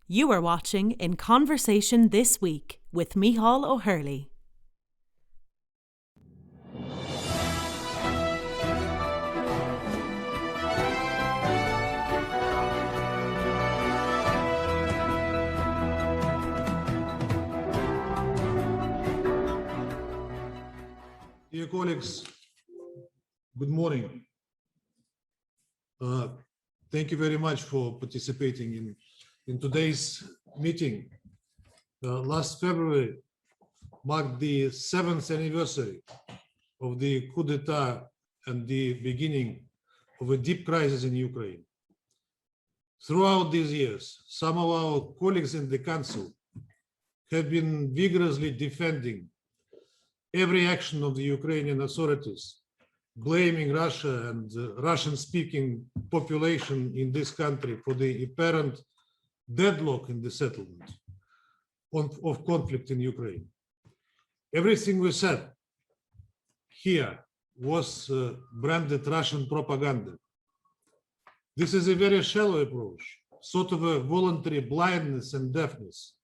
You are watching In Conversation This Week with Micheál O'Hurley. Dear colleagues, good morning. Thank you very much for participating in today's meeting. Last February marked the 7th anniversary of the coup d'etat and the beginning of a deep crisis in Ukraine. Throughout these years, some of our colleagues in the Council have been vigorously defending every action of the Ukrainian authorities, blaming Russia and Russian-speaking population in this country for the apparent deadlock in the settlement of conflict in Ukraine. Everything we said here was branded Russian propaganda. This is a very shallow approach, sort of a voluntary blindness and deafness.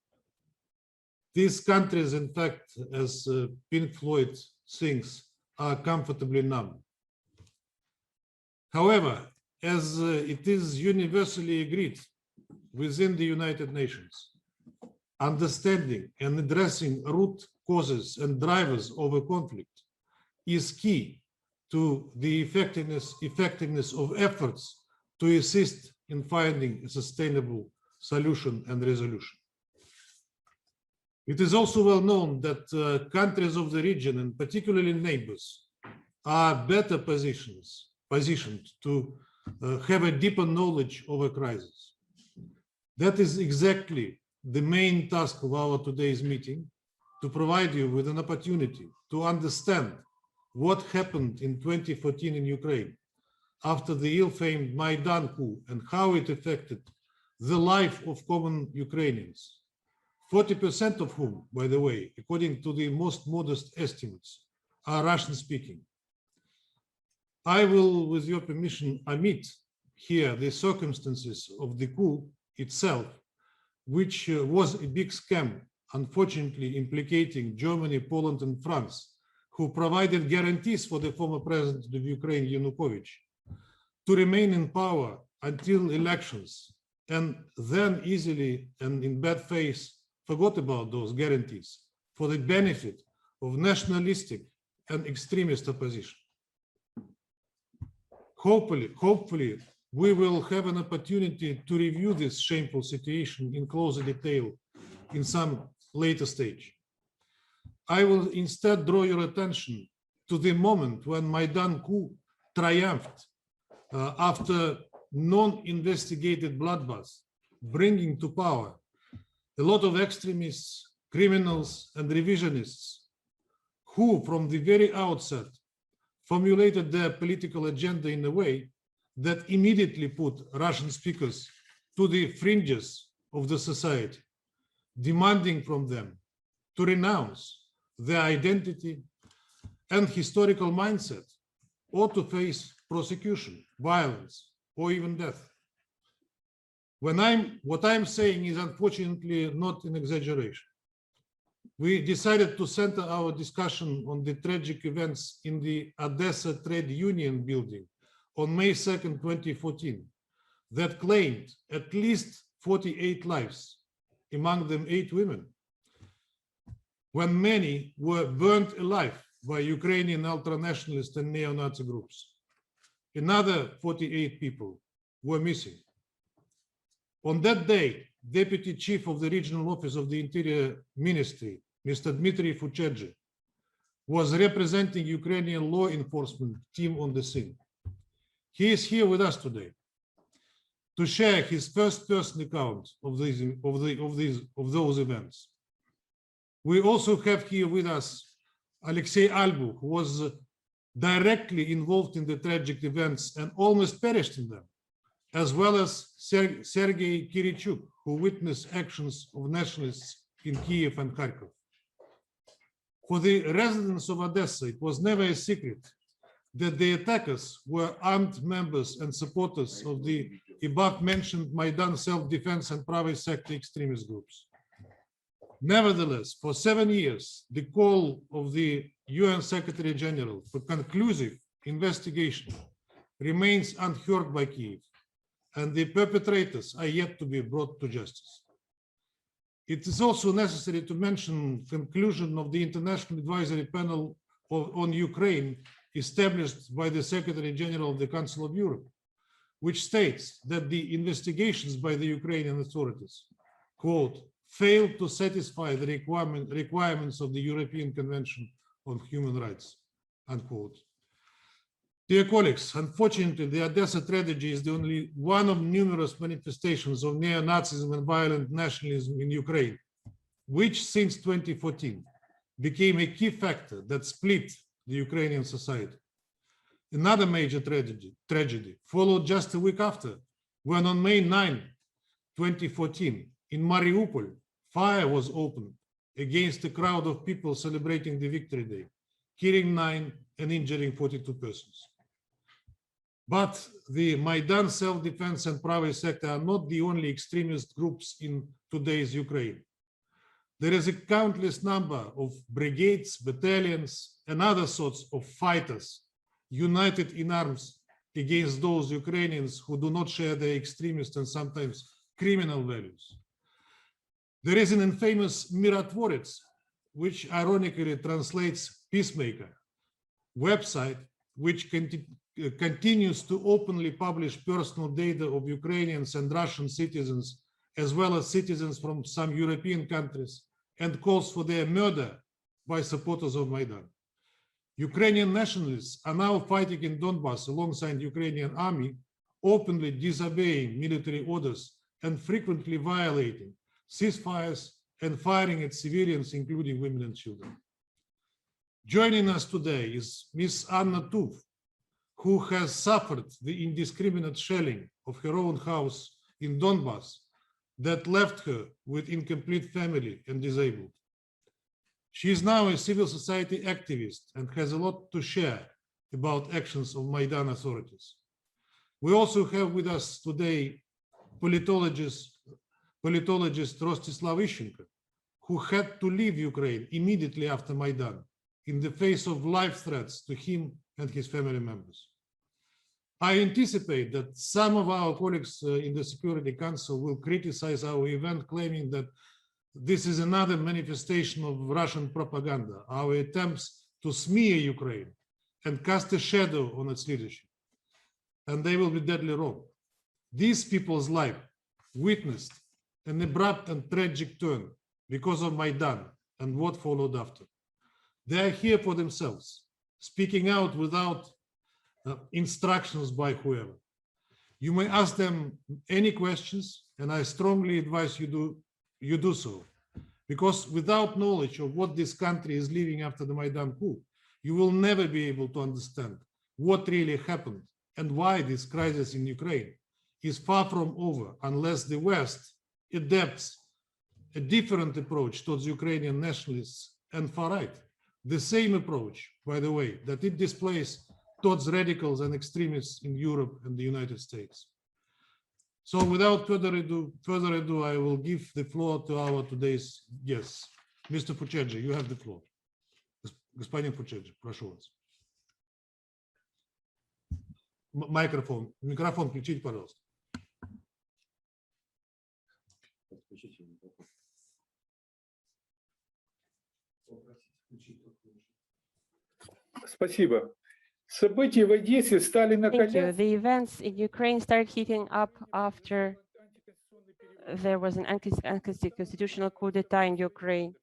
These countries, in fact, as Pink Floyd sings, are comfortably numb. However, as it is universally agreed within the United Nations, understanding and addressing root causes and drivers of a conflict is key to the effectiveness of efforts to assist in finding a sustainable solution and resolution. It is also well known that countries of the region, and particularly neighbors, are better positioned to have a deeper knowledge of a crisis. That is exactly the main task of our today's meeting, to provide you with an opportunity to understand what happened in 2014 in Ukraine after the ill-famed Maidan coup and how it affected the life of common Ukrainians. 40% of whom, by the way, according to the most modest estimates, are Russian-speaking. I will, with your permission, omit here the circumstances of the coup itself, which was a big scam, unfortunately implicating Germany, Poland, and France, who provided guarantees for the former president of Ukraine, Yanukovych, to remain in power until elections, and then easily and in bad faith forgot about those guarantees for the benefit of nationalistic and extremist opposition. Hopefully, we will have an opportunity to review this shameful situation in closer detail in some later stage. I will instead draw your attention to the moment when Maidan coup triumphed after non-investigated bloodbath, bringing to power a lot of extremists, criminals, and revisionists who, from the very outset, formulated their political agenda in a way that immediately put Russian speakers to the fringes of the society, demanding from them to renounce their identity and historical mindset, or to face prosecution, violence, or even death. What I'm saying is unfortunately not an exaggeration. We decided to center our discussion on the tragic events in the Odessa Trade Union building on May 2nd, 2014, that claimed at least 48 lives, among them 8 women, when many were burned alive by Ukrainian ultra-nationalist and neo-Nazi groups. Another 48 people were missing. On that day, Deputy Chief of the Regional Office of the Interior Ministry, Mr. Dmitry Fuchedji, was representing Ukrainian law enforcement team on the scene. He is here with us today to share his first-person account of those events. We also have here with us Alexei Albu, who was directly involved in the tragic events and almost perished in them, as well as Sergei Kirichuk, who witnessed actions of nationalists in Kiev and Kharkov. For the residents of Odessa, it was never a secret that the attackers were armed members and supporters of the above-mentioned Maidan self-defense and private sector extremist groups. Nevertheless, for 7 years, the call of the UN Secretary General for conclusive investigation remains unheard by Kyiv, and the perpetrators are yet to be brought to justice. It is also necessary to mention the conclusion of the International Advisory Panel on Ukraine established by the Secretary General of the Council of Europe, which states that the investigations by the Ukrainian authorities, quote, failed to satisfy the requirements of the European Convention on Human Rights, unquote. Dear colleagues, unfortunately, the Odessa tragedy is only one of numerous manifestations of neo-Nazism and violent nationalism in Ukraine, which since 2014 became a key factor that split the Ukrainian society. Another major tragedy followed just a week after, when on May 9, 2014, in Mariupol, fire was opened against a crowd of people celebrating the Victory Day, killing 9 and injuring 42 persons. But the Maidan self-defense and private sector are not the only extremist groups in today's Ukraine. There is a countless number of brigades, battalions, and other sorts of fighters united in arms against those Ukrainians who do not share their extremist and sometimes criminal values. There is an infamous Mirotvorets, which ironically translates peacemaker, website which continues to openly publish personal data of Ukrainians and Russian citizens, as well as citizens from some European countries, and calls for their murder by supporters of Maidan. Ukrainian nationalists are now fighting in Donbass alongside the Ukrainian army, openly disobeying military orders and frequently violating ceasefires and firing at civilians, including women and children. Joining us today is Ms. Anna Tuv, who has suffered the indiscriminate shelling of her own house in Donbass that left her with incomplete family and disabled. She is now a civil society activist and has a lot to share about actions of Maidan authorities. We also have with us today politologist Rostislav Ishchenko, who had to leave Ukraine immediately after Maidan in the face of life threats to him and his family members. I anticipate that some of our colleagues in the Security Council will criticize our event, claiming that this is another manifestation of Russian propaganda, our attempts to smear Ukraine and cast a shadow on its leadership. And they will be deadly wrong. These people's life witnessed an abrupt and tragic turn because of Maidan and what followed after. They are here for themselves, speaking out without instructions by whoever. You may ask them any questions, and I strongly advise you do so, because without knowledge of what this country is living after the Maidan coup, you will never be able to understand what really happened and why this crisis in Ukraine is far from over unless the West adapts a different approach towards Ukrainian nationalists and far right. The same approach, by the way, that it displays towards radicals and extremists in Europe and the United States. So without further ado, I will give the floor to our today's guests. Mr. Fuchedji, you have the floor. Господин Fuchedji, прошу вас. Микрофон включите, пожалуйста. Спасибо. События в Одессе стали Thank you. накаляться. The events in Ukraine started heating up after there was an anti-constitutional coup d'etat in Ukraine.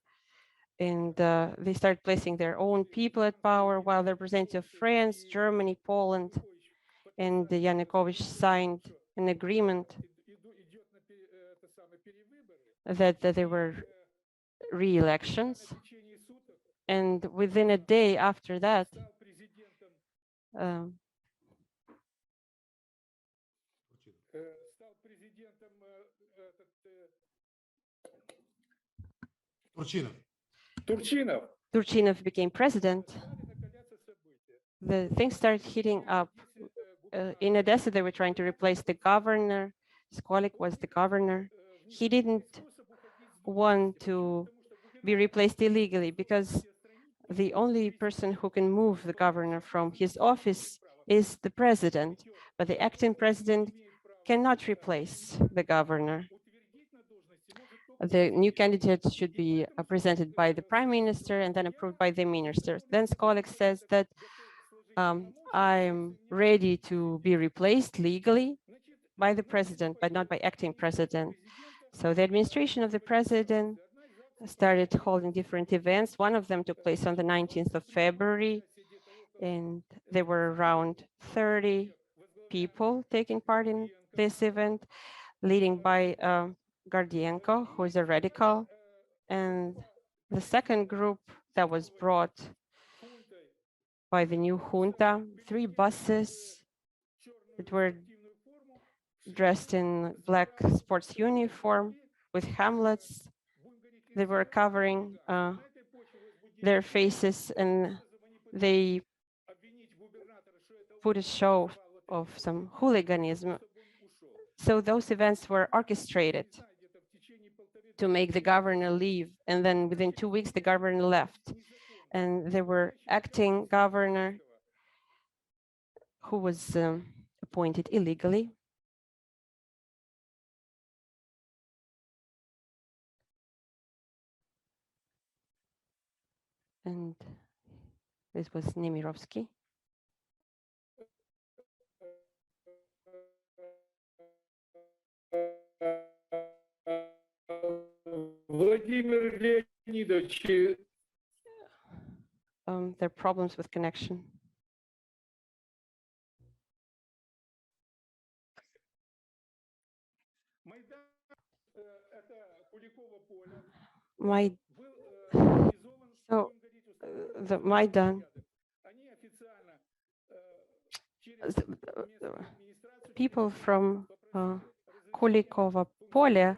And they started placing their own people at power, while the representatives of France, Germany, Poland, and Yanukovych signed an agreement that there were re-elections. And within a day after that, Turchinov became president. the things started heating up. In Odessa, they were trying to replace the governor. Skolik was the governor. He didn't want to be replaced illegally because the only person who can move the governor from his office is the president, but the acting president cannot replace the governor. The new candidate should be presented by the prime minister and then approved by the minister. Then Skolik says that I'm ready to be replaced legally by the president, but not by acting president. So the administration of the president started holding different events. One of them took place on the 19th of February, and there were around 30 people taking part in this event, leading by Gordienko, who is a radical. And the second group that was brought by the new junta, 3 buses that were dressed in black sports uniform with hamlets. They were covering their faces, and they put a show of some hooliganism. So those events were orchestrated to make the governor leave. And then within 2 weeks, the governor left. And there were acting governor who was appointed illegally. And this was Nemirovsky. Vladimir Leonidovich. There are problems with connection. So the Maidan, people from Kulikovo Polе,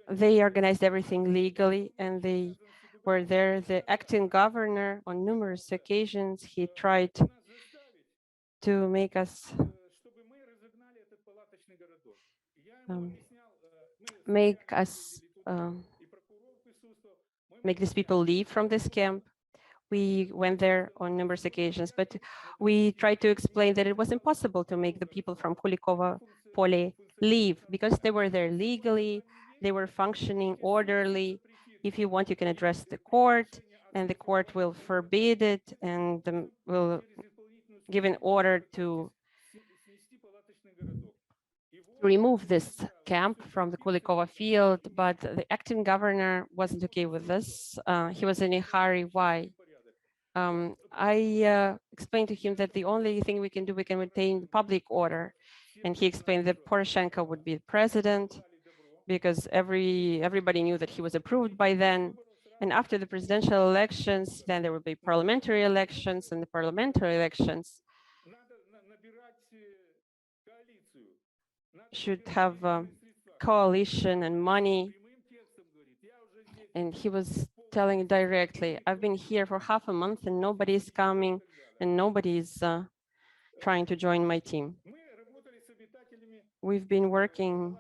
they organized everything legally, and they were there. The acting governor, on numerous occasions, he tried to make us make these people leave from this camp. We went there on numerous occasions, but we tried to explain that it was impossible to make the people from Kulikovo Polе leave because they were there legally, they were functioning orderly. If you want, you can address the court, and the court will forbid it and will give an order to remove this camp from the Kulikovo field, but the acting governor wasn't okay with this. He was in a hurry. Why? I explained to him that the only thing we can do, we can maintain public order. And he explained that Poroshenko would be the president because everybody knew that he was approved by then. And after the presidential elections, then there would be parliamentary elections, and the parliamentary elections should have coalition and money. And he was telling directly, I've been here for half a month and nobody's coming and nobody's trying to join my team. We've been working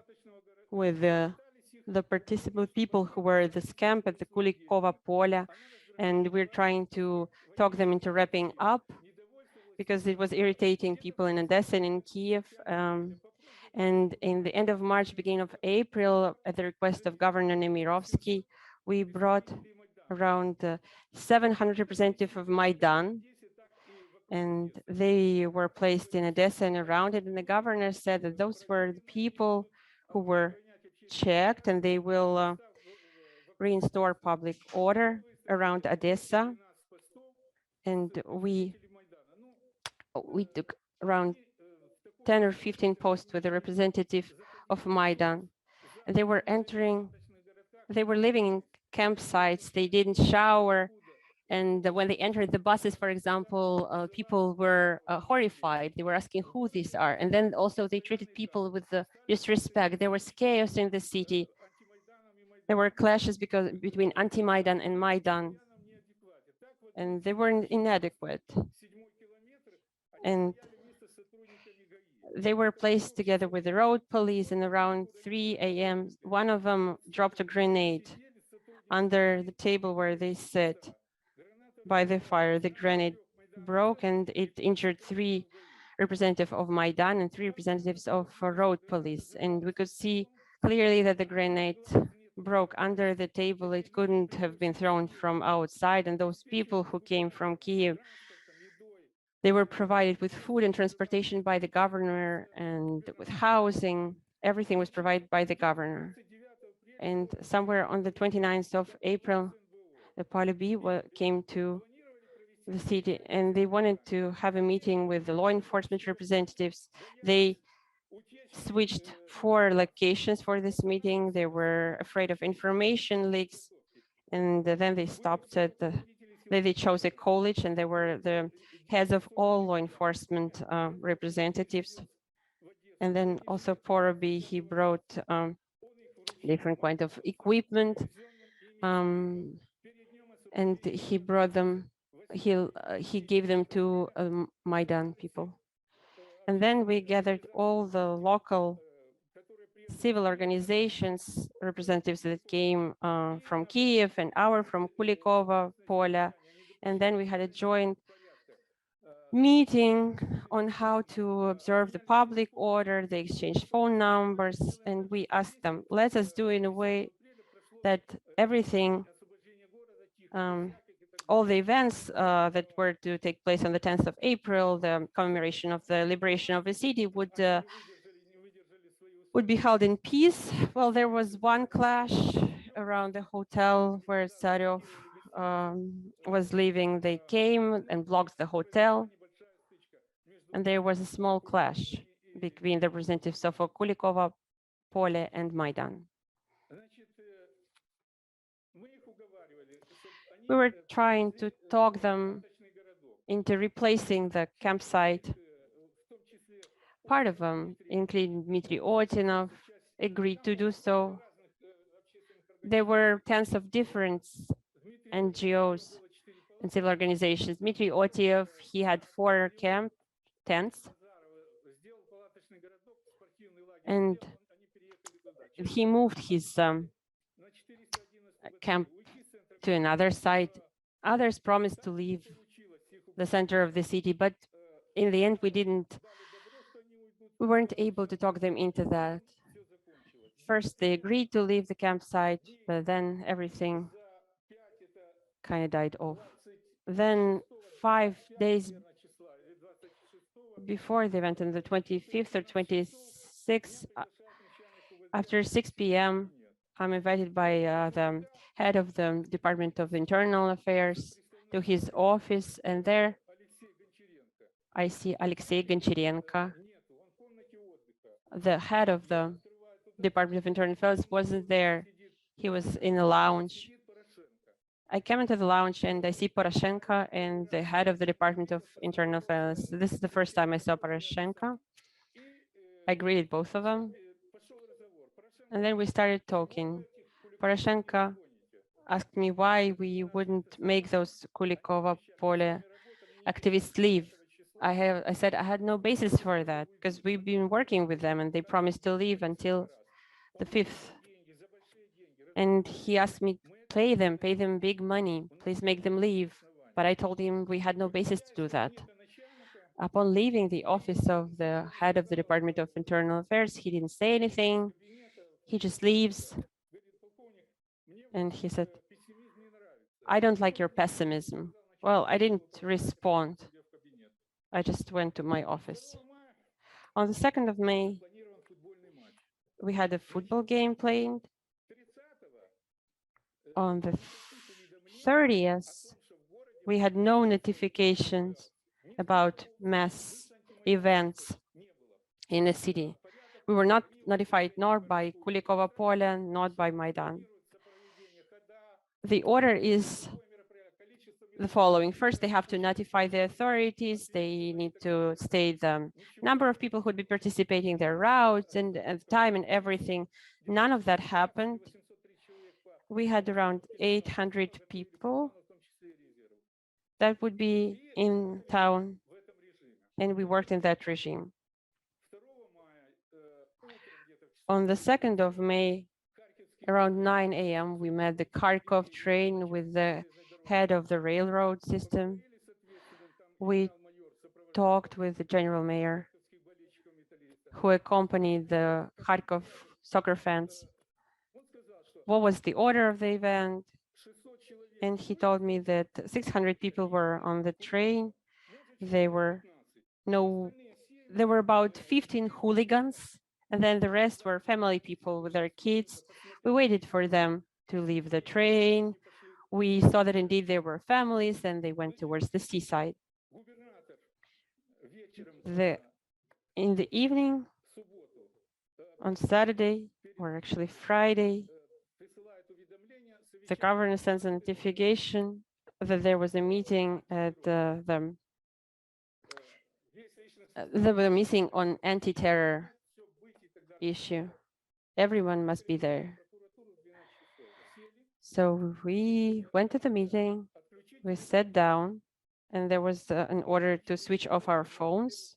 with the participant people who were at this camp at the Kulikovo Polе, and we're trying to talk them into wrapping up because it was irritating people in Odessa and in Kiev. And in the end of March, beginning of April, at the request of Governor Nemirovsky, we brought around 700 representatives of Maidan, and they were placed in Odessa and around it. And the governor said that those were the people who were checked, and they will reinstore public order around Odessa. And we took around 10 or 15 posts with a representative of Maidan. And they were living in campsites, they didn't shower. And when they entered the buses, for example, people were horrified. They were asking who these are. And then also they treated people with disrespect. There was chaos in the city. There were clashes between anti-Maidan and Maidan. and they were inadequate. And they were placed together with the road police, and around 3 a.m., one of them dropped a grenade under the table where they sat by the fire. The grenade broke and it injured 3 representatives of Maidan and 3 representatives of road police. And we could see clearly that the grenade broke under the table. It couldn't have been thrown from outside. And those people who came from Kiev, they were provided with food and transportation by the governor, and with housing. Everything was provided by the governor. And somewhere on the 29th of April, the Polibi came to the city, and they wanted to have a meeting with the law enforcement representatives. They switched 4 locations for this meeting. They were afraid of information leaks, and then they stopped at they chose a college, and they were the heads of all law enforcement representatives. And then also Porobi, he brought different kind of equipment, and he brought them, he gave them to Maidan people. And then we gathered all the local civil organizations representatives that came from Kiev and our from Kulikova, Pola. And then we had a joint meeting on how to observe the public order. They exchanged phone numbers, and we asked them, let us do in a way that everything, all the events that were to take place on the 10th of April, the commemoration of the liberation of the city, would be held in peace. Well, there was one clash around the hotel where Tsarev was leaving. They came and blocked the hotel, and there was a small clash between the representatives of Kulikova, Pole, and Maidan. We were trying to talk them into replacing the campsite. Part of them, including Dmitry Otinov, agreed to do so. There were tens of different NGOs and civil organizations. Dmitry Otinov, he had 4 camp tents, and he moved his camp to another site. Others promised to leave the center of the city, but in the end, we weren't able to talk them into that. First, they agreed to leave the campsite, but then everything kind of died off. Then 5 days before the event, on the 25th or 26th, after 6 p.m., I'm invited by the head of the Department of Internal Affairs to his office, and there I see Alexei Goncharenko, the head of the Department of Internal Affairs, wasn't there. He was in a lounge. I came into the lounge and I see Poroshenko and the head of the Department of Internal Affairs. This is the first time I saw Poroshenko. I greeted both of them. And then we started talking. Poroshenko asked me why we wouldn't make those Kulikova Pole activists leave. I said I had no basis for that because we've been working with them and they promised to leave until the 5th. And he asked me, pay them big money, please make them leave. But I told him we had no basis to do that. Upon leaving the office of the head of the Department of Internal Affairs, he didn't say anything. He just leaves. And he said, I don't like your pessimism. Well, I didn't respond. I just went to my office. On the 2nd of May, we had a football game played. On the 30th, we had no notifications about mass events in the city. We were not notified nor by Kulikova Pole, nor by Maidan. The order is the following. First, they have to notify the authorities. They need to state the number of people who would be participating, their routes and the time and everything. None of that happened. We had around 800 people, that would be in town, and we worked in that regime. On the 2nd of May, around 9 a.m., we met the Kharkov train with the head of the railroad system. We talked with the general mayor who accompanied the Kharkov soccer fans. What was the order of the event? And he told me that 600 people were on the train. There were about 15 hooligans, and then the rest were family people with their kids. We waited for them to leave the train. We saw that indeed there were families, and they went towards the seaside. In the evening, on Saturday, or actually Friday, the governor sends a notification that there was a meeting at the meeting on anti-terror issue. Everyone must be there. So we went to the meeting, we sat down, and there was an order to switch off our phones.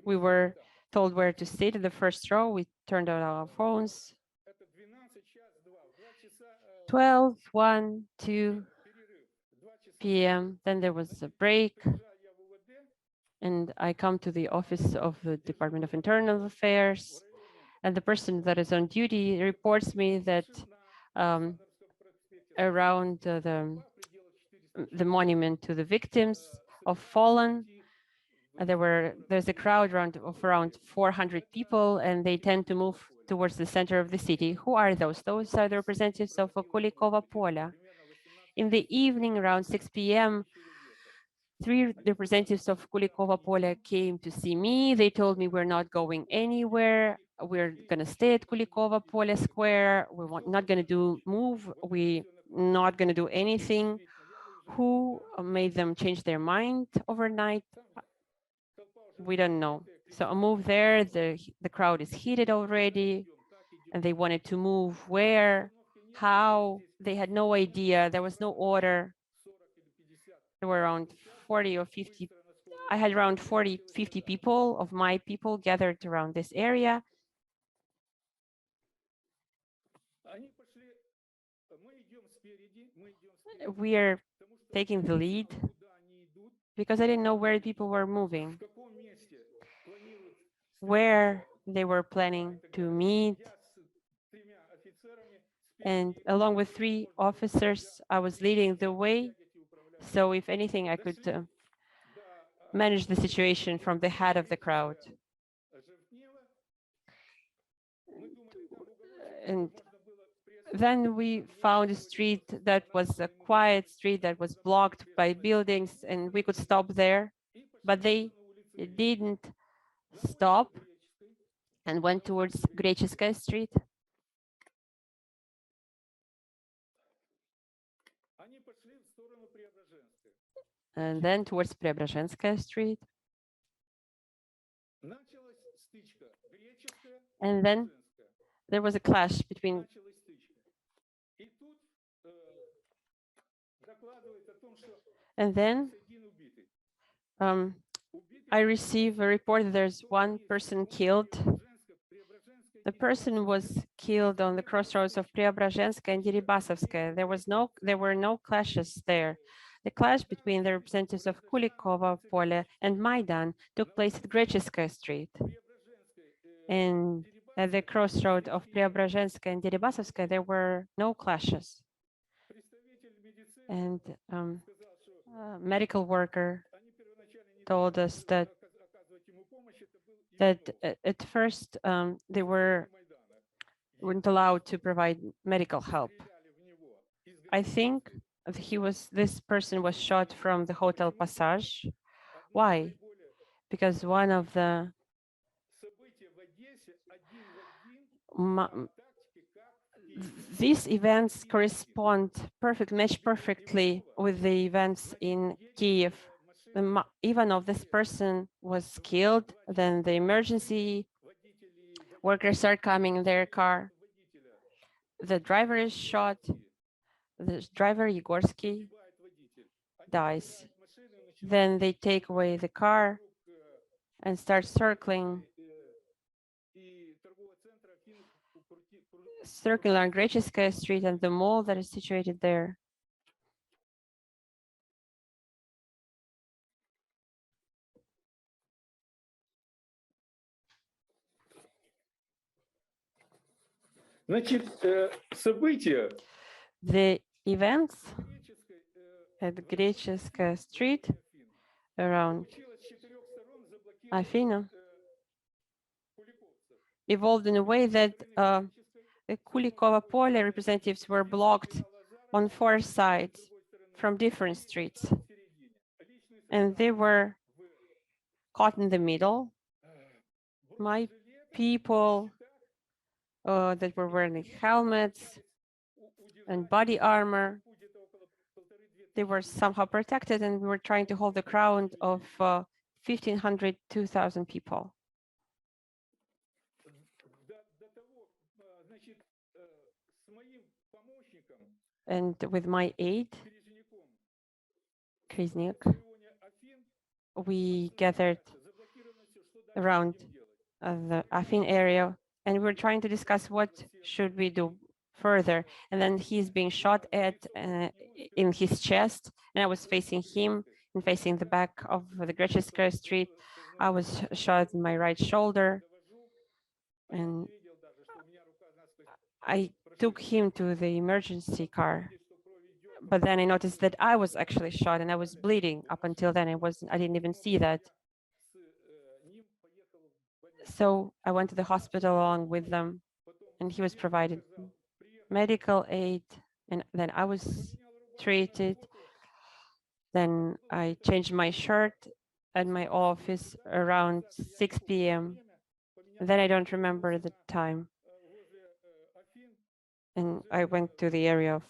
We were told where to sit in the first row. We turned on our phones. 12, 1, 2 p.m. Then there was a break. And I come to the office of the Department of Internal Affairs. And the person that is on duty reports me that around the monument to the victims of fallen, there's a crowd of around 400 people, and they tend to move towards the center of the city. Who are those? Those are the representatives of Kulikova Pola. In the evening, around 6 p.m., 3 representatives of Kulikova Pola came to see me. They told me we're not going anywhere. We're going to stay at Kulikova Pola Square. We're not going to move. We're not going to do anything. Who made them change their mind overnight? We don't know. So I moved there. The crowd is heated already, and they wanted to move where, how. They had no idea. There was no order. There were around 40 or 50. I had around 40, 50 people of my people gathered around this area. We are taking the lead because I didn't know where people were moving, where they were planning to meet. And along with 3 officers, I was leading the way. So if anything, I could manage the situation from the head of the crowd. And then we found a street that was a quiet street that was blocked by buildings, and we could stop there. But they didn't stop and went towards Grecheskaya Street. And then towards Preobrazhenskaya Street. And then there was a clash between. And then I received a report that there's 1 person killed. The person was killed on the crossroads of Preobrazhenskaya and Deribasovskaya. There were no clashes there. The clash between the representatives of Kulikova Pole and Maidan took place at Grecheskaya Street. And at the crossroad of Preobrazhenskaya and Deribasovskaya, there were no clashes. And a medical worker told us that at first they weren't allowed to provide medical help. I think this person was shot from the Hotel Passage. Why? Because one of these events match perfectly with the events in Kiev. Even if this person was killed, then the emergency workers are coming in their car. The driver is shot. The driver, Yigorsky, dies. Then they take away the car and start circling on Grecheskaya Street and the mall that is situated there. Значит, события The events at Grecheskaya Street around Afina evolved in a way that the Kulikova Pole representatives were blocked on 4 sides from different streets. And they were caught in the middle. My people that were wearing helmets and body armor, they were somehow protected, and we were trying to hold the crowd of 1,500, 2,000 people. And with my aide, Kriznik, we gathered around the Afin area, and we were trying to discuss what should we do further. And then he's being shot at in his chest, and I was facing him and facing the back of the Grecheskaya Street. I was shot in my right shoulder, and I took him to the emergency car. But then I noticed that I was actually shot and I was bleeding. Up until then, I didn't even see that. So I went to the hospital along with them, and he was provided medical aid, and then I was treated. Then I changed my shirt at my office around 6 p.m. Then I don't remember the time. And I went to the area of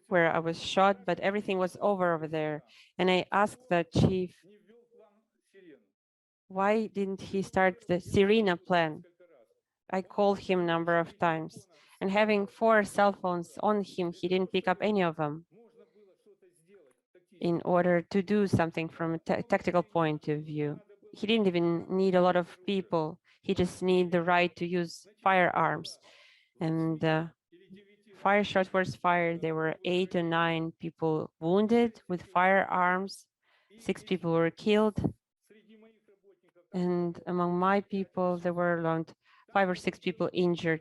where I was shot, but everything was over there. And I asked the chief, why didn't he start the Sirena plan? I called him a number of times, and having 4 cell phones on him, he didn't pick up any of them. In order to do something from a tactical point of view, he didn't even need a lot of people. He just needed the right to use firearms. And fire shots were fired. There were 8 or 9 people wounded with firearms. 6 people were killed. And among my people, there were around 5 or 6 people injured.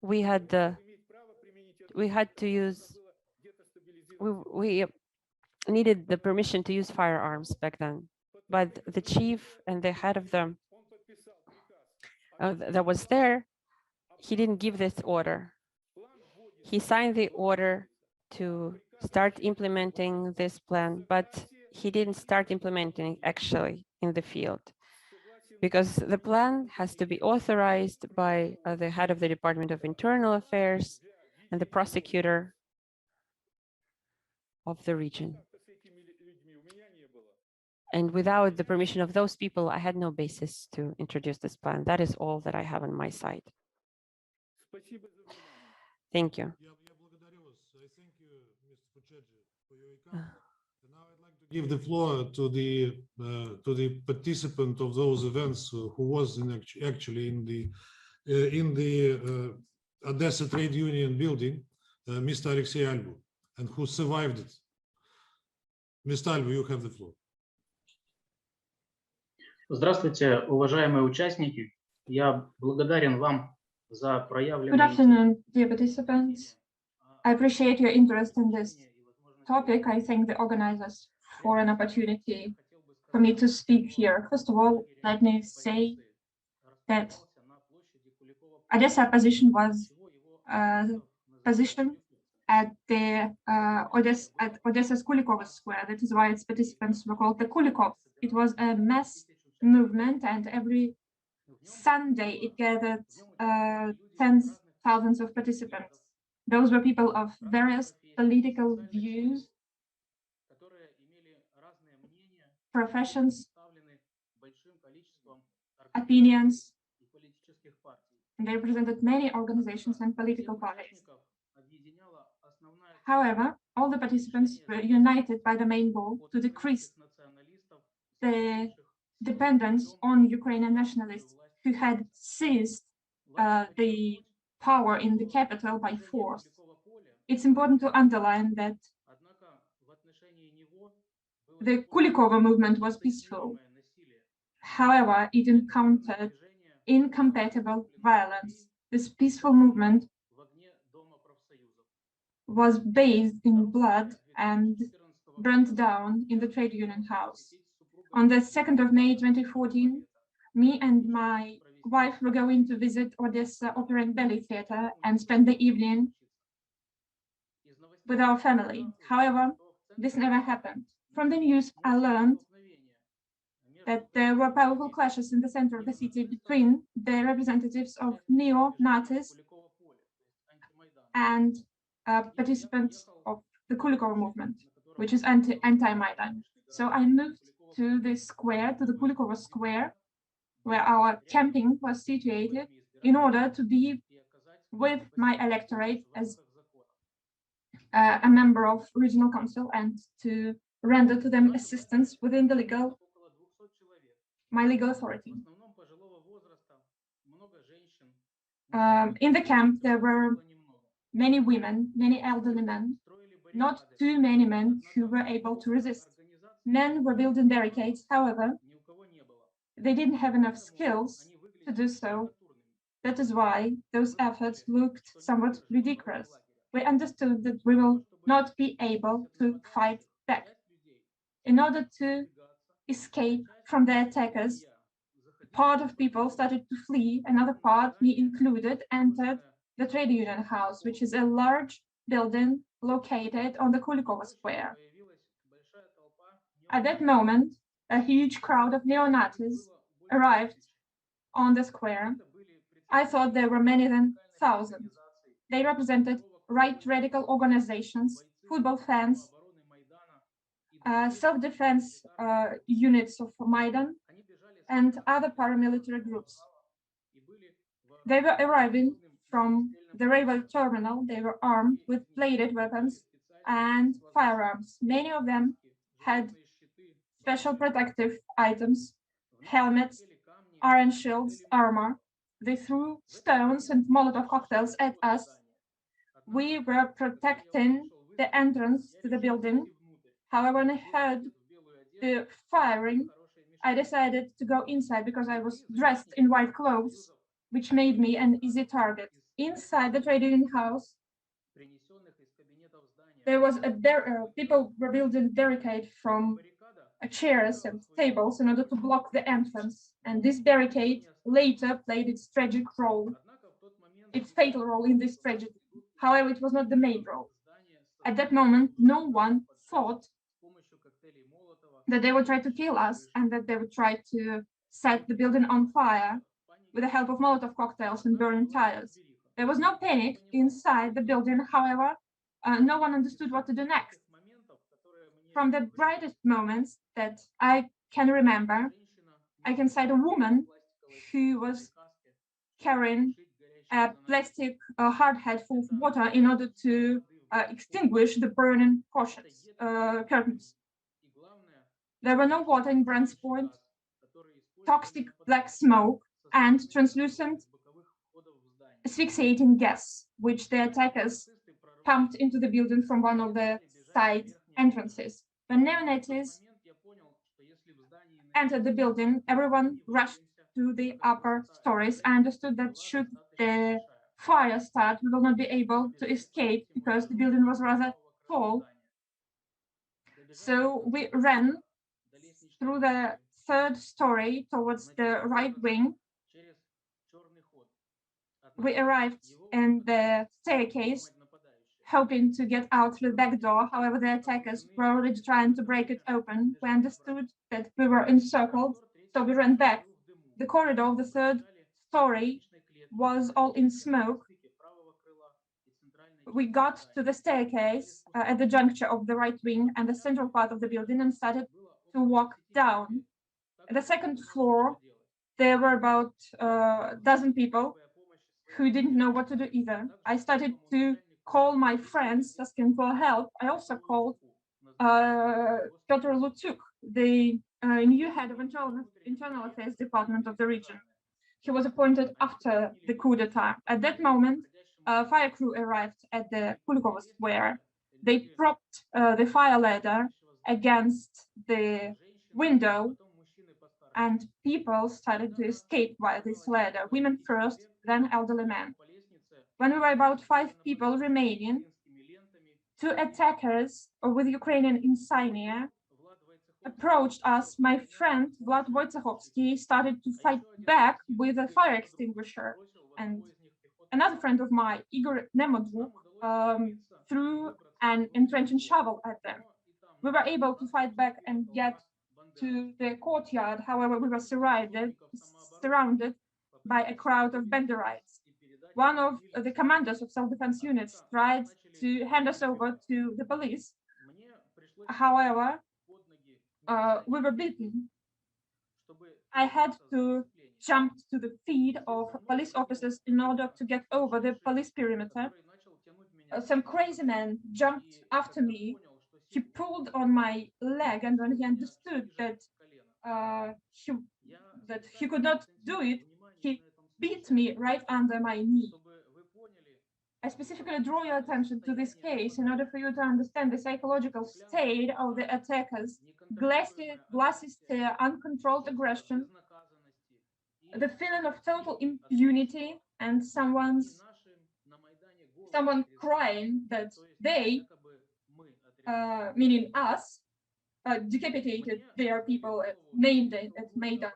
We had to use, we needed the permission to use firearms back then. But the chief and the head of them that was there, he didn't give this order. He signed the order to start implementing this plan, but he didn't start implementing actually in the field, because the plan has to be authorized by the head of the Department of Internal Affairs and the prosecutor of the region. And without the permission of those people, I had no basis to introduce this plan. That is all that I have on my side. Thank you. Now I'd like to give the floor to the participant of those events who was actually in the Odessa Trade Union building, Mr. Alexei Albu, and who survived it. Mr. Albu, you have the floor. Здравствуйте, уважаемые участники. Я благодарен вам за проявленную... Good afternoon, dear participants. I appreciate your interest in this topic. I thank the organizers for an opportunity for me to speak here. First of all, let me say that Odessa position was positioned at the Odessa's Kulikova Square. That is why its participants were called the Kulikovs. It was a mass movement, and every Sunday it gathered tens of thousands of participants. Those were people of various political views, professions, opinions, and they represented many organizations and political parties. However, all the participants were united by the main goal to decrease the dependence on Ukrainian nationalists who had seized the power in the capital by force. It's important to underline that the Kulikova movement was peaceful. However, it encountered incompatible violence. This peaceful movement was bathed in blood and burnt down in the trade union house. On the 2nd of May 2014, me and my wife were going to visit Odessa Opera and Ballet Theatre and spend the evening with our family. However, this never happened. From the news, I learned that there were powerful clashes in the center of the city between the representatives of neo-Nazis and participants of the Kulikova movement, which is anti-Maidan. So I moved to the square, to the Kulikova square, where our camping was situated, in order to be with my electorate as a member of regional council and to render to them assistance within the my legal authority. In the camp, there were many women, many elderly men, not too many men who were able to resist. Men were building barricades, however, they didn't have enough skills to do so. That is why those efforts looked somewhat ridiculous. We understood that we will not be able to fight back. In order to escape from the attackers, part of people started to flee, another part, me included, entered the trade union house, which is a large building located on the Kulikova square. At that moment, a huge crowd of neo-Nazis arrived on the square. I thought there were many than thousands. They represented right radical organizations, football fans, self-defense units of Maidan, and other paramilitary groups. They were arriving from the railway terminal. They were armed with bladed weapons and firearms. Many of them had special protective items, helmets, iron shields, armor. They threw stones and Molotov cocktails at us. We were protecting the entrance to the building. However, when I heard the firing, I decided to go inside because I was dressed in white clothes, which made me an easy target. Inside the trade union house, there was people were building barricade from chairs and tables in order to block the entrance. And this barricade later played its tragic role, its fatal role in this tragedy. However, it was not the main role. At that moment, no one thought that they would try to kill us and that they would try to set the building on fire with the help of Molotov cocktails and burning tires. There was no panic inside the building. However, no one understood what to do next. From the brightest moments that I can remember, I can cite a woman who was carrying a plastic hard hat full of water in order to extinguish the burning curtains. There were no water in Brand's Point, toxic black smoke, and translucent asphyxiating gas, which the attackers pumped into the building from one of the side entrances. When neo-Nazis entered the building, everyone rushed to the upper stories. I understood that should the fire start, we will not be able to escape because the building was rather tall. So we ran through the third story towards the right wing. We arrived in the staircase, hoping to get out through the back door. However, the attackers were already trying to break it open. We understood that we were encircled, so we ran back. The corridor of the third story was all in smoke. We got to the staircase at the juncture of the right wing and the central part of the building and started to walk down. At the second floor, there were about a dozen people who didn't know what to do either. I started to call my friends asking for help, I also called Piotr Lutsuk, the new head of internal affairs department of the region. He was appointed after the coup d'etat. At that moment, a fire crew arrived at the Kulikova Square. They propped the fire ladder against the window, and people started to escape via this ladder, women first, then elderly men. When we were about 5 people remaining, 2 attackers with Ukrainian insignia approached us. My friend Vlad Wojciechowski started to fight back with a fire extinguisher, and another friend of mine, Igor Nemodruk, threw an entrenching shovel at them. We were able to fight back and get to the courtyard. However, we were surrounded by a crowd of banderites. One of the commanders of self-defense units tried to hand us over to the police. However, we were beaten. I had to jump to the feet of police officers in order to get over the police perimeter. Some crazy man jumped after me. He pulled on my leg, and when he understood that he could not do it, he beat me right under my knee. I specifically draw your attention to this case in order for you to understand the psychological state of the attackers, glassy stare, uncontrolled aggression, the feeling of total impunity, and someone crying that they, meaning us, decapitated their people, named it at Maidan.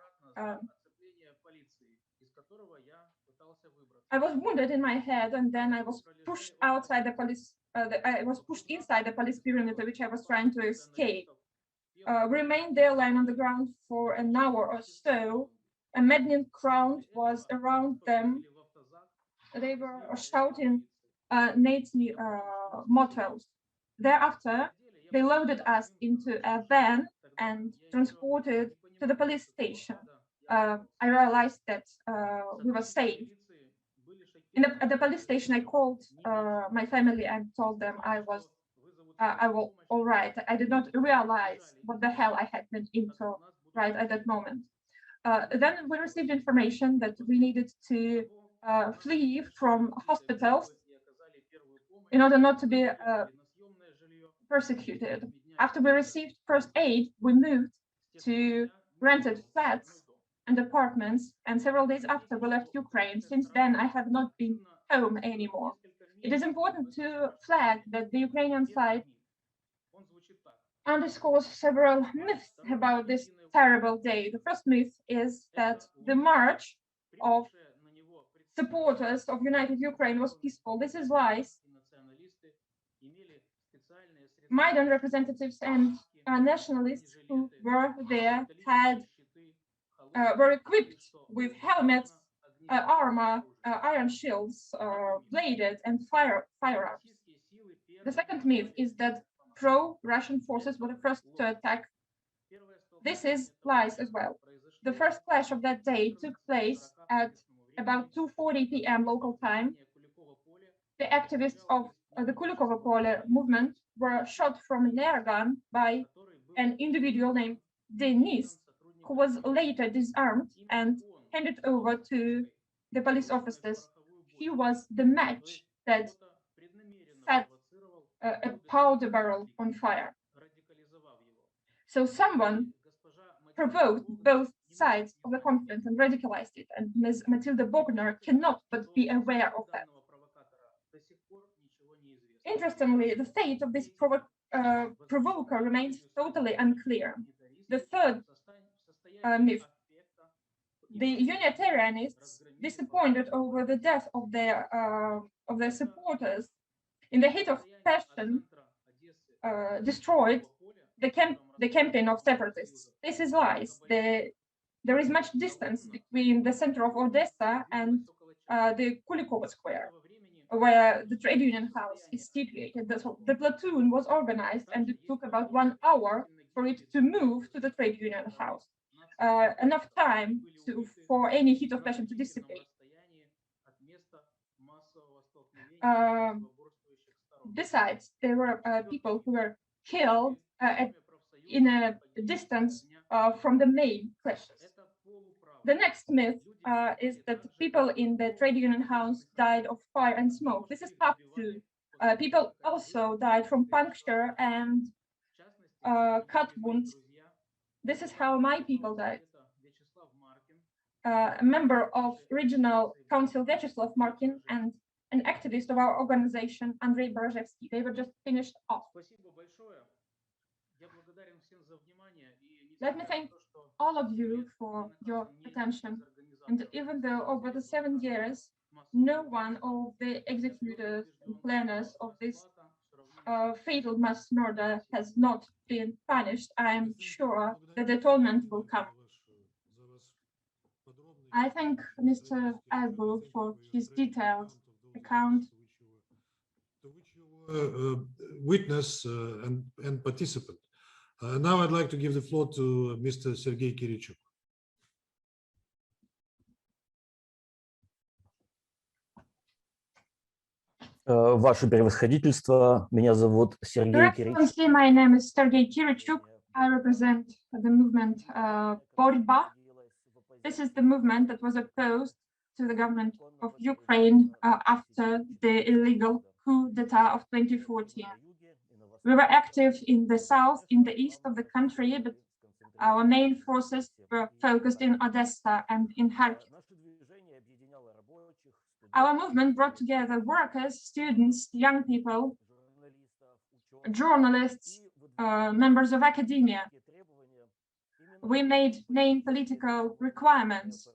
I was wounded in my head, and then I was pushed outside the police. I was pushed inside the police perimeter, which I was trying to escape. Remained there lying on the ground for an hour or so. A maddening crowd was around them. They were shouting Nazi mottos. Thereafter, they loaded us into a van and transported to the police station. I realized that we were safe. At the police station, I called my family and told them I was all right. I did not realize what the hell I had been into right at that moment. Then we received information that we needed to flee from hospitals in order not to be persecuted. After we received first aid, we moved to rented flats and apartments, and several days after we left Ukraine. Since then, I have not been home anymore. It is important to flag that the Ukrainian side underscores several myths about this terrible day. The first myth is that the march of supporters of United Ukraine was peaceful. This is lies. Maidan representatives and nationalists who were there were equipped with helmets, armor, iron shields, bladed, and firearms. The second myth is that pro-Russian forces were the first to attack. This is lies as well. The first clash of that day took place at about 2:40 p.m. local time. The activists of the Kulikova Pole movement were shot from an air gun by an individual named Denis, who was later disarmed and handed over to the police officers. He was the match that set a powder barrel on fire. So someone provoked both sides of the conflict and radicalized it, and Ms. Matilda Bogner cannot but be aware of that. Interestingly, the fate of this provoker remains totally unclear. The third myth: the Unitarianists, disappointed over the death of their supporters, in the heat of passion, destroyed the campaign of separatists. This is lies. There is much distance between the center of Odessa and the Kulikova Square, where the trade union house is situated. The platoon was organized, and it took about 1 hour for it to move to the trade union house. Enough time for any heat of passion to dissipate. Besides, there were people who were killed in a distance from the main clashes. The next myth is that people in the trade union house died of fire and smoke. This is half true. People also died from puncture and cut wounds. This is how my people died. A member of regional council Vyacheslav Markin and an activist of our organization, Andrei Borozhevsky, they were just finished off. Let me thank all of you for your attention. And even though over the 7 years, no one of the executors and planners of this fatal mass murder has not been punished, I am sure that atonement will come. I thank Mr. Albu for his detailed account. To which you were witness and participant. Now I'd like to give the floor to Mr. Sergei Kirichuk. Ваше превосходительство, меня зовут Сергей Киричук. My name is Sergei Kirichuk. I represent the movement Borba. This is the movement that was opposed to the government of Ukraine after the illegal coup d'etat of 2014. We were active in the south, in the east of the country, but our main forces were focused in Odessa and in Kharkiv. Our movement brought together workers, students, young people, journalists, members of academia. We made main political requirements,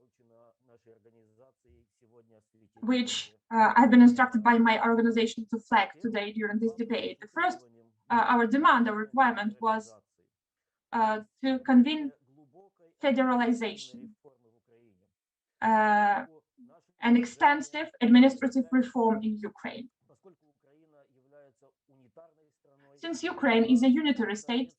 which I've been instructed by my organization to flag today during this debate. The first, our demand, our requirement was to convene federalization, an extensive administrative reform in Ukraine. Since Ukraine is a unitary state,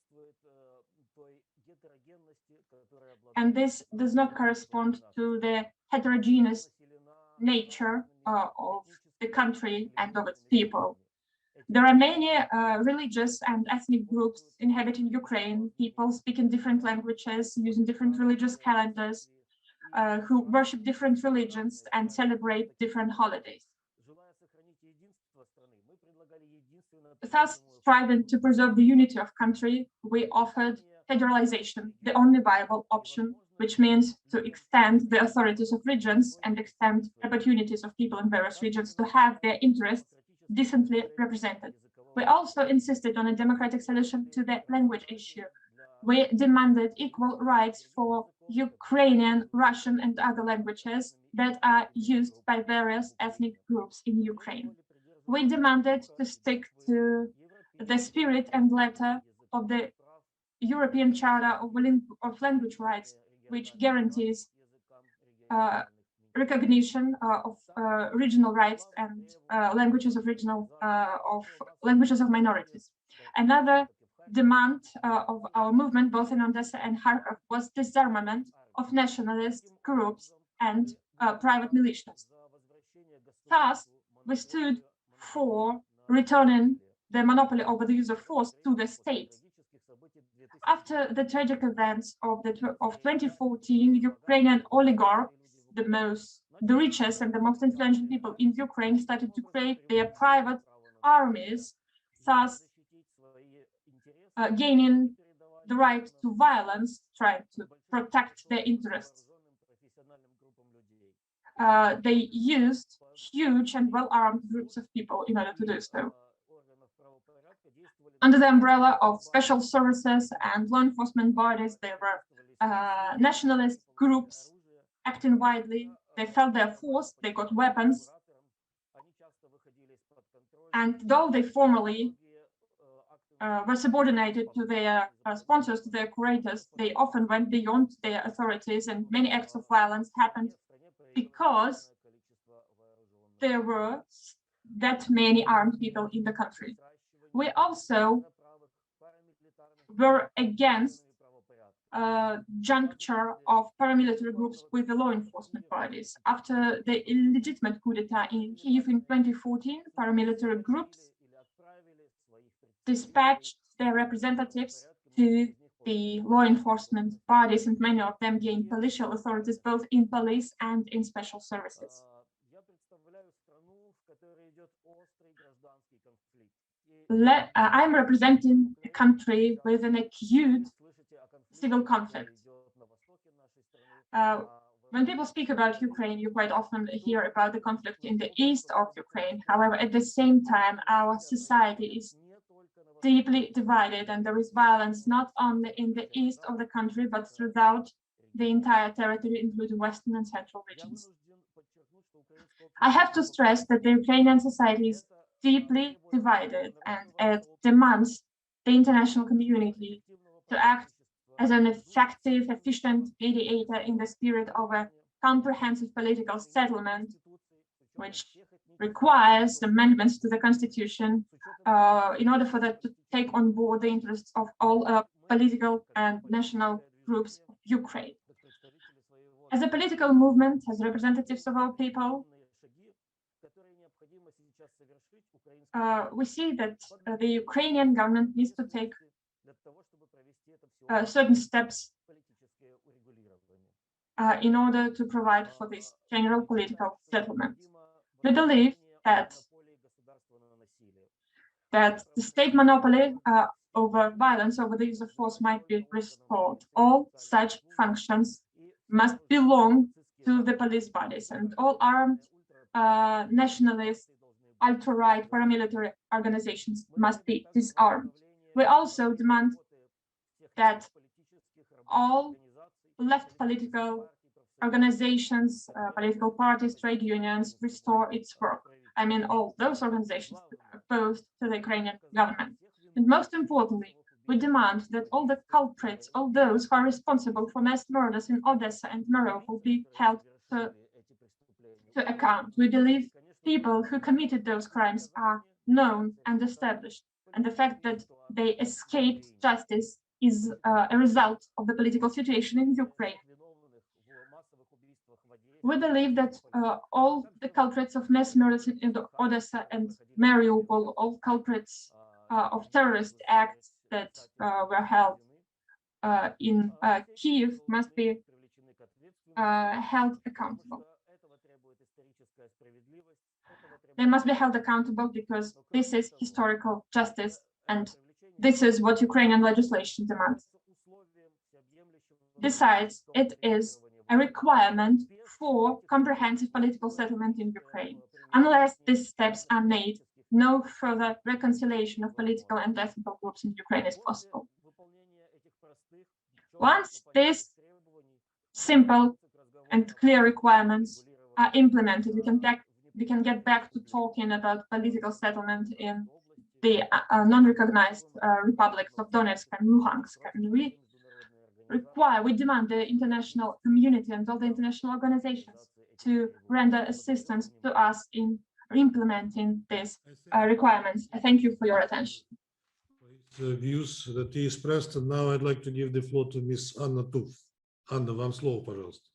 and this does not correspond to the heterogeneous nature of the country and of its people. There are many religious and ethnic groups inhabiting Ukraine, people speaking different languages, using different religious calendars, who worship different religions and celebrate different holidays. Thus, striving to preserve the unity of country, we offered federalization, the only viable option, which means to extend the authorities of regions and extend opportunities of people in various regions to have their interests decently represented. We also insisted on a democratic solution to the language issue. We demanded equal rights for Ukrainian, Russian, and other languages that are used by various ethnic groups in Ukraine. We demanded to stick to the spirit and letter of the European Charter of Language Rights, which guarantees recognition of regional rights and languages of languages of minorities. Another demand of our movement, both in Odessa and Kharkiv, was disarmament of nationalist groups and private militias. Thus, we stood for returning the monopoly over the use of force to the state. After the tragic events of 2014, Ukrainian oligarchs, the richest and the most influential people in Ukraine, started to create their private armies, thus gaining the right to violence, trying to protect their interests. They used huge and well-armed groups of people in order to do so. Under the umbrella of special services and law enforcement bodies, there were nationalist groups acting widely. They felt their force, they got weapons, and though they formally were subordinated to their sponsors, to their curators, they often went beyond their authorities, and many acts of violence happened because there were that many armed people in the country. We also were against juncture of paramilitary groups with the law enforcement bodies. After the illegitimate coup d'etat in Kyiv in 2014, paramilitary groups dispatched their representatives to the law enforcement bodies, and many of them gained policial authorities both in police and in special services. I'm representing a country with an acute civil conflict. When people speak about Ukraine, you quite often hear about the conflict in the east of Ukraine. However, at the same time, our society is deeply divided, and there is violence not only in the east of the country, but throughout the entire territory, including western and central regions. I have to stress that the Ukrainian society is deeply divided, and it demands the international community to act as an effective, efficient mediator in the spirit of a comprehensive political settlement, which requires amendments to the constitution in order for that to take on board the interests of all political and national groups of Ukraine. As a political movement, as representatives of our people, we see that the Ukrainian government needs to take certain steps in order to provide for this general political settlement. We believe that the state monopoly over violence, over the use of force, might be restored. All such functions must belong to the police bodies, and all armed nationalist, ultra-right paramilitary organizations must be disarmed. We also demand that all left political organizations, political parties, trade unions restore its work. I mean, all those organizations that are opposed to the Ukrainian government. And most importantly, we demand that all the culprits, all those who are responsible for mass murders in Odessa and Mariupol be held to account. We believe people who committed those crimes are known and established, and the fact that they escaped justice is a result of the political situation in Ukraine. We believe that all the culprits of mass murders in Odessa and Mariupol, all culprits of terrorist acts that were held in Kiev must be held accountable. They must be held accountable because this is historical justice, and this is what Ukrainian legislation demands. Besides, it is a requirement for comprehensive political settlement in Ukraine. Unless these steps are made, no further reconciliation of political and ethnic groups in Ukraine is possible. Once these simple and clear requirements are implemented, we can get back to talking about political settlement in the non-recognized republics of Donetsk and Luhansk. And we demand the international community and all the international organizations to render assistance to us in implementing these requirements. I thank you for your attention. Views that he expressed, and now I'd like to give the floor to Ms. Anna Tuf. Anna, вам слово, пожалуйста.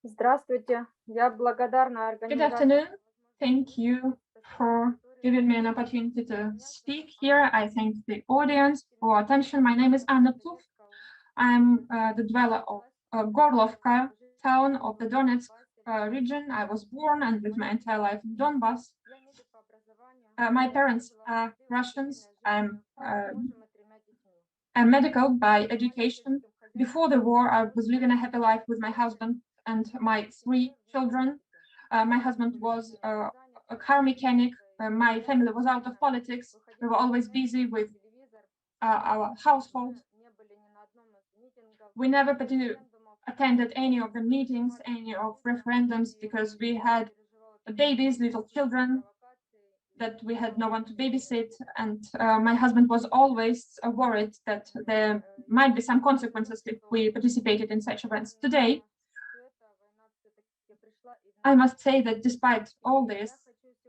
Здравствуйте. Я благодарна организации. Good afternoon. Thank you for giving me an opportunity to speak here. I thank the audience for attention. My name is Anna Tuf. I'm the dweller of Gorlovka town of the Donetsk region. I was born and lived my entire life in Donbass. My parents are Russians. I'm a medical by education. Before the war, I was living a happy life with my husband and my 3 children. My husband was a car mechanic. My family was out of politics. We were always busy with our household. We never attended any of the meetings, any of referendums, because we had babies, little children, that we had no one to babysit. And my husband was always worried that there might be some consequences if we participated in such events. Today, I must say that despite all this,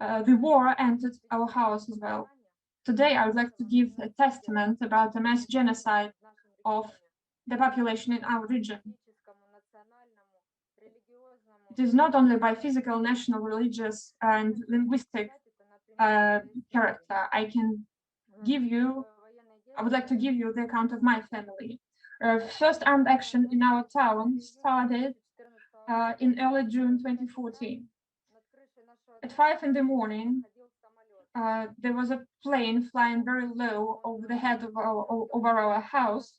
the war entered our house as well. Today, I would like to give a testament about a mass genocide of the population in our region. is not only by physical, national, religious, and linguistic character. I would like to give you the account of my family. First armed action in our town started in early June 2014. At 5 in the morning, there was a plane flying very low over the head of over our house.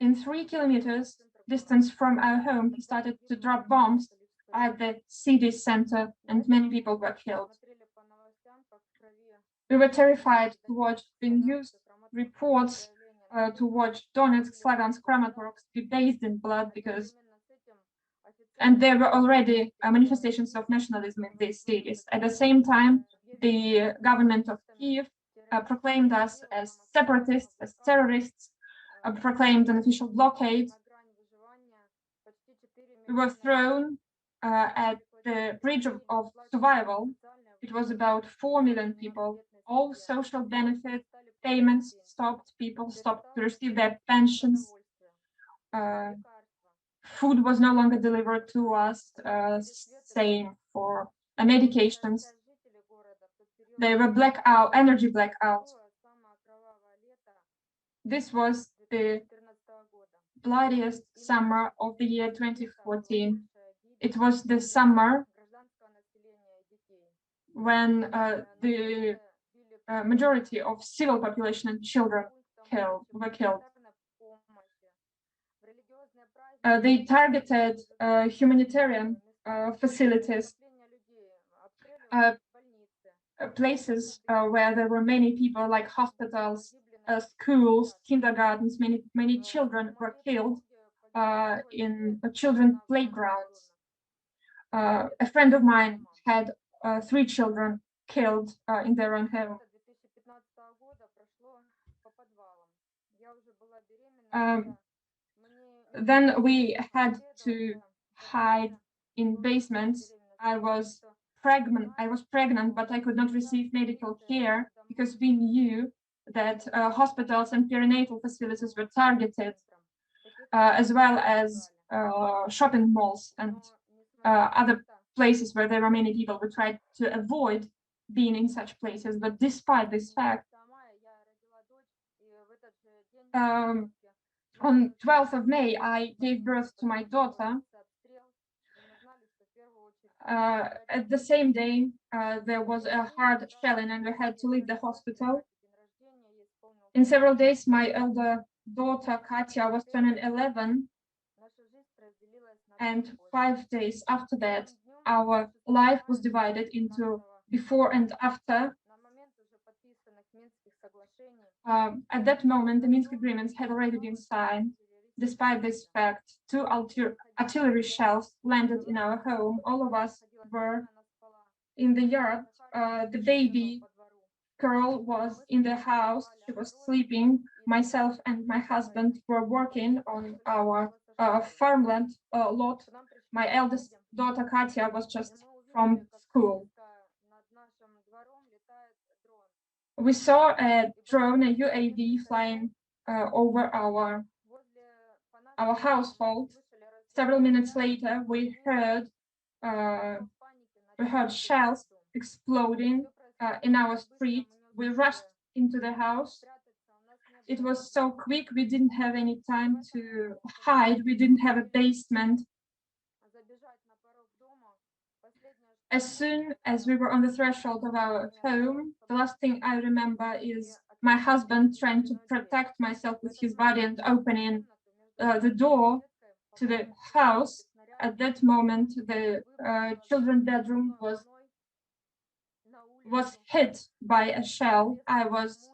In 3 kilometers distance from our home, he started to drop bombs at the city center, and many people were killed. We were terrified to watch the news reports, to watch Donetsk, Slaviansk, Kramatorsk be bathed in blood, and there were already manifestations of nationalism in these cities. At the same time, the government of Kiev proclaimed us as separatists, as terrorists, proclaimed an official blockade. We were thrown at the bridge of survival. It was about 4 million people. All social benefit payments stopped. People stopped to receive their pensions. Food was no longer delivered to us. Same for medications. There were energy blackouts. This was the bloodiest summer of the year 2014. It was the summer when the majority of civil population and children were killed. They targeted humanitarian facilities, places where there were many people, like hospitals, schools, kindergartens. Many children were killed in children's playgrounds. A friend of mine had 3 children killed in their own home. Then we had to hide in basements. I was pregnant, but I could not receive medical care because we knew that hospitals and perinatal facilities were targeted, as well as shopping malls and other places where there were many people. We tried to avoid being in such places, but despite this fact, on 12th of May, I gave birth to my daughter. At the same day, there was a hard shelling and we had to leave the hospital. In several days, my elder daughter, Katya, was turning 11. And 5 days after that, our life was divided into before and after. At that moment, the Minsk agreements had already been signed. Despite this fact, 2 artillery shells landed in our home. All of us were in the yard. The baby girl was in the house. She was sleeping. Myself and my husband were working on our farmland lot. My eldest daughter, Katya, was just from school. We saw a drone, a UAV, flying over our household. Several minutes later, we heard shells exploding in our street. We rushed into the house. It was so quick, we didn't have any time to hide. We didn't have a basement. As soon as we were on the threshold of our home, the last thing I remember is my husband trying to protect myself with his body and opening the door to the house. At that moment, the children's bedroom was hit by a shell. I was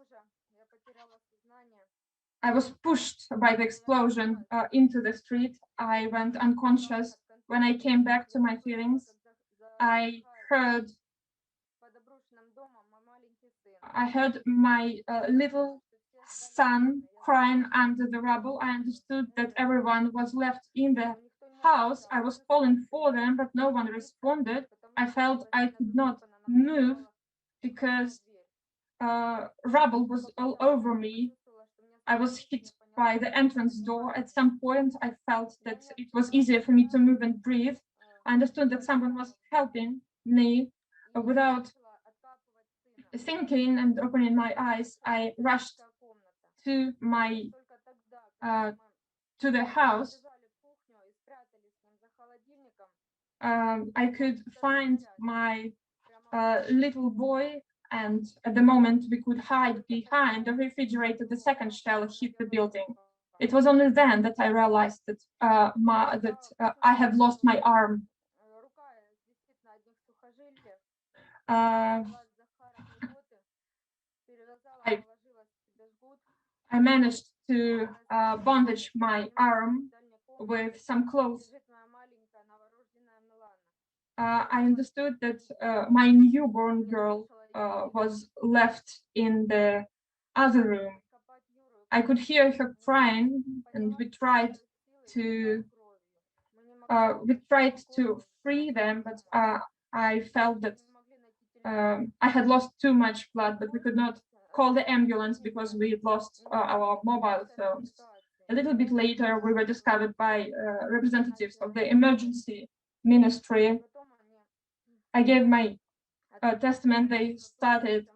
pushed by the explosion into the street. I went unconscious. When I came back to my feelings, I heard my little son crying under the rubble. I understood that everyone was left in the house. I was calling for them, but no one responded. I felt I could not move because rubble was all over me. I was hit by the entrance door. At some point, I felt that it was easier for me to move and breathe. I understood that someone was helping me without thinking and opening my eyes. I rushed to my to the house. I could find my little boy, and at the moment we could hide behind the refrigerator. The second shell hit the building. It was only then that I realized that I have lost my arm. I managed to bandage my arm with some clothes. I understood that my newborn girl was left in the other room. I could hear her crying, and we tried to free them, but I felt that I had lost too much blood, but we could not call the ambulance because we lost our mobile phones. A little bit later, we were discovered by representatives of the emergency ministry. I gave my testament. They started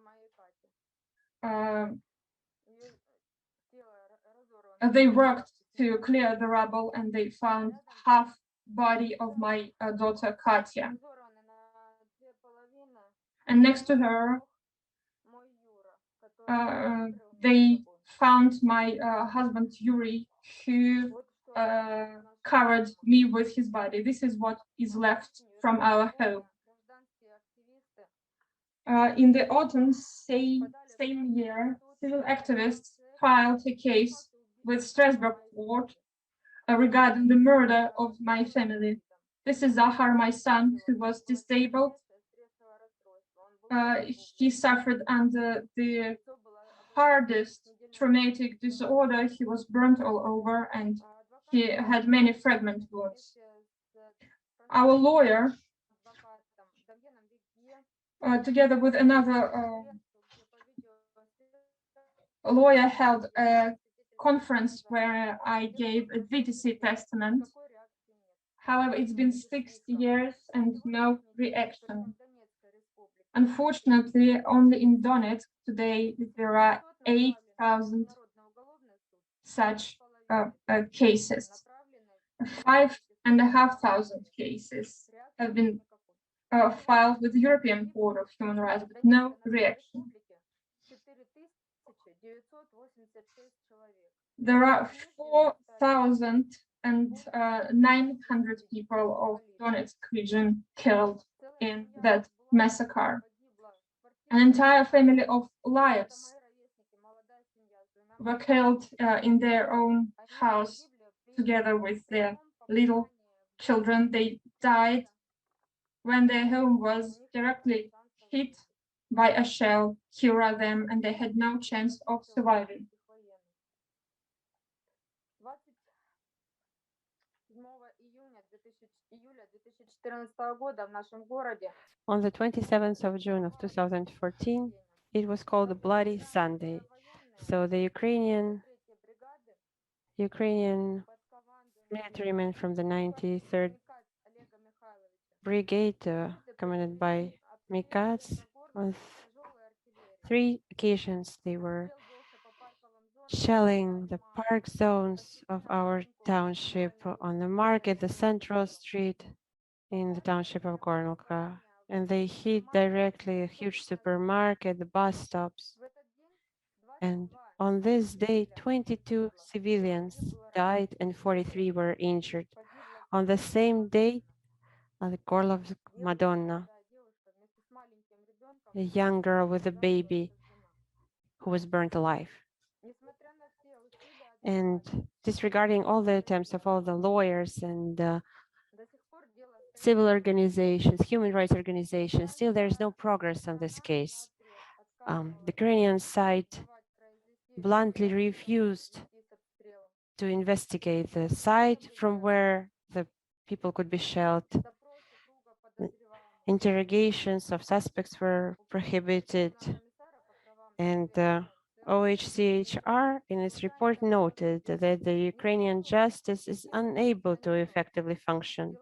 they worked to clear the rubble, and they found half body of my daughter Katya. And next to her, they found my husband Yuri, who covered me with his body. This is what is left from our home. In the autumn same year, civil activists filed a case with Strasbourg court regarding the murder of my family. This is Zahar, my son, who was disabled. He suffered under the hardest traumatic disorder. He was burnt all over, and he had many fragment wounds. Our lawyer, together with another lawyer, held a conference where I gave a VTC testament. However, it's been 6 years and no reaction. Unfortunately, only in Donetsk today there are 8,000 such cases. 5,500 cases have been filed with the European Court of Human Rights, but no reaction. There are 4,900 people of Donetsk region killed in that massacre. An entire family of lives were killed in their own house together with their little children. They died when their home was directly hit by a shell, killed them, and they had no chance of surviving. On the 27th of June of 2014, it was called the Bloody Sunday. So the Ukrainian military men from the 93rd Brigade, commanded by Mikats, on 3 occasions they were shelling the park zones of our township, on the market, the central street in the township of Gornilka, and they hit directly a huge supermarket, the bus stops. And on this day, 22 civilians died and 43 were injured. On the same day, the Gorlovsk Madonna, a young girl with a baby who was burnt alive. And disregarding all the attempts of all the lawyers and civil organizations, human rights organizations, still there's no progress on this case. The Ukrainian side bluntly refused to investigate the site from where the people could be shelled. Interrogations of suspects were prohibited, and OHCHR in its report noted that the Ukrainian justice is unable to effectively function.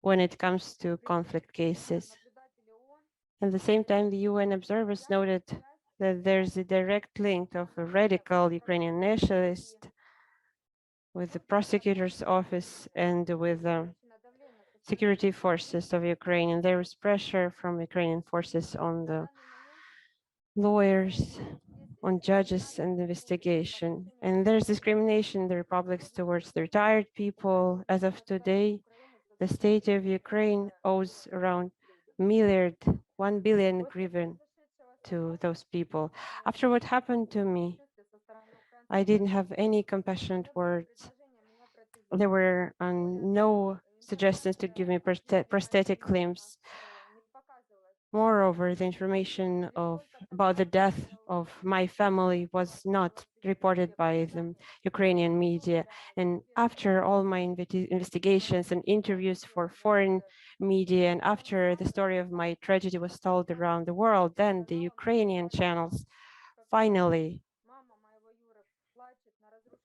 when it comes to conflict cases. At the same time, the UN observers noted that there's a direct link of a radical Ukrainian nationalist with the prosecutor's office and with the security forces of Ukraine. And there was pressure from Ukrainian forces on the lawyers, on judges and investigation. And there's discrimination in the republics towards the retired people. As of today, the state of Ukraine owes around 1 billion hryvnia to those people. After what happened to me, I didn't have any compassionate words. There were no suggestions to give me prosthetic limbs. Moreover, the information about the death of my family was not reported by the Ukrainian media. And after all my investigations and interviews for foreign media, and after the story of my tragedy was told around the world, then the Ukrainian channels finally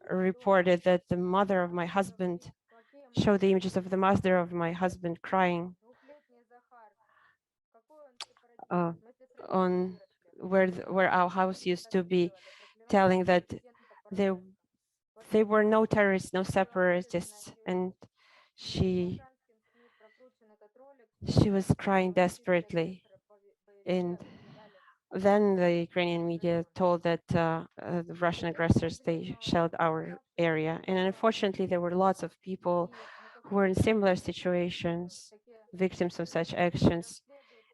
reported that the mother of my husband showed the images of the mother of my husband crying on where our house used to be, telling that there were no terrorists, no separatists, and she was crying desperately. And then the Ukrainian media told that the Russian aggressors, they shelled our area. And unfortunately, there were lots of people who were in similar situations, victims of such actions.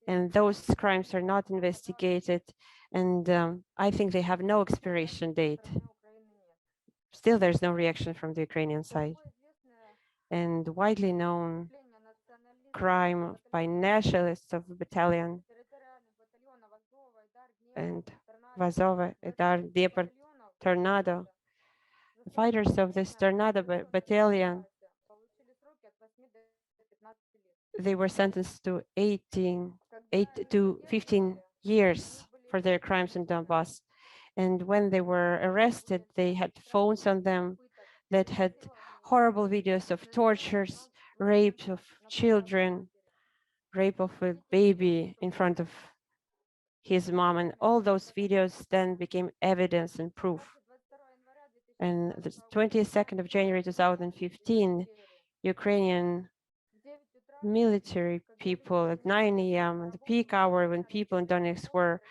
And those crimes are not investigated. And I think they have no expiration date. Still, there's no reaction from the Ukrainian side. And widely known crime by nationalists of the battalion and Vazova, Edar, Depart, Tornado. The fighters of this Tornado battalion, they were sentenced to 8 to 15 years for their crimes in Donbass. And when they were arrested, they had phones on them that had horrible videos of tortures, rape of children, rape of a baby in front of his mom. And all those videos then became evidence and proof. And the 22nd of January 2015, Ukrainian military people at 9 a.m. at the peak hour when people in Donetsk were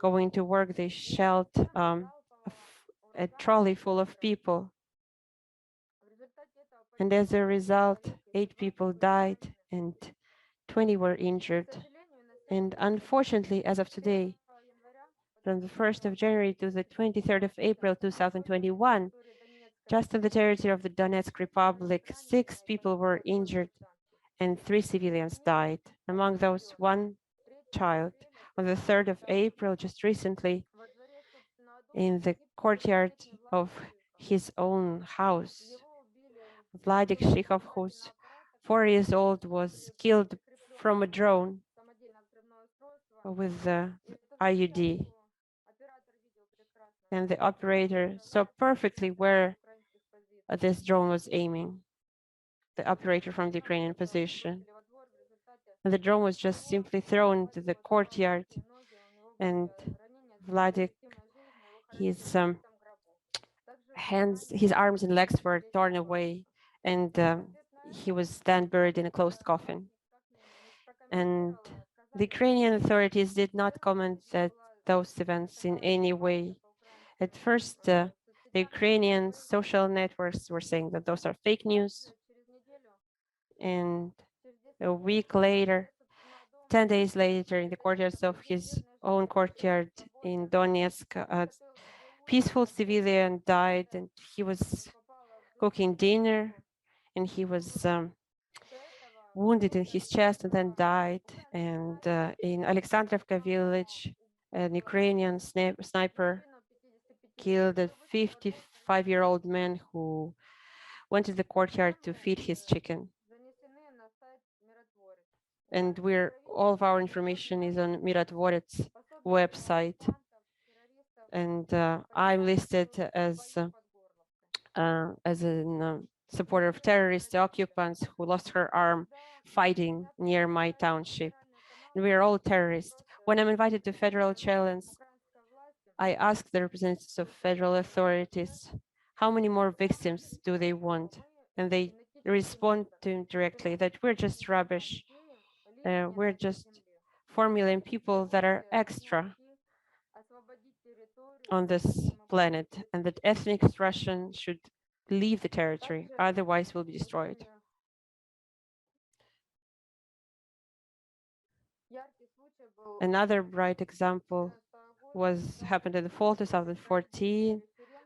going to work, they shelled a trolley full of people. And as a result, 8 people died and 20 were injured. And unfortunately, as of today, from the 1st of January to the 23rd of April 2021, just on the territory of the Donetsk Republic, 6 people were injured and 3 civilians died. Among those, 1 child. On the 3rd of April, just recently, in the courtyard of his own house, Vladik Shikhov, who's 4 years old, was killed from a drone with the IUD. And the operator saw perfectly where this drone was aiming, the operator from the Ukrainian position. And the drone was just simply thrown to the courtyard, and Vladik, his arms and legs were torn away, and he was then buried in a closed coffin. And the Ukrainian authorities did not comment on those events in any way. At first, the Ukrainian social networks were saying that those are fake news. And a week later, 10 days later, in the courtyards of his own courtyard in Donetsk, a peaceful civilian died, and he was cooking dinner, and he was wounded in his chest and then died. And in Alexandrovka village, an Ukrainian sniper killed a 55-year-old man who went to the courtyard to feed his chicken. And all of our information is on Mirotvorets website. And I'm listed as a supporter of terrorist occupants who lost her arm fighting near my township. And we are all terrorists. When I'm invited to federal challenge, I ask the representatives of federal authorities, how many more victims do they want? And they respond to him directly that we're just rubbish. We're just 4 million people that are extra on this planet, and that ethnic Russian should leave the territory, otherwise will be destroyed. Another bright example happened in the fall 2014,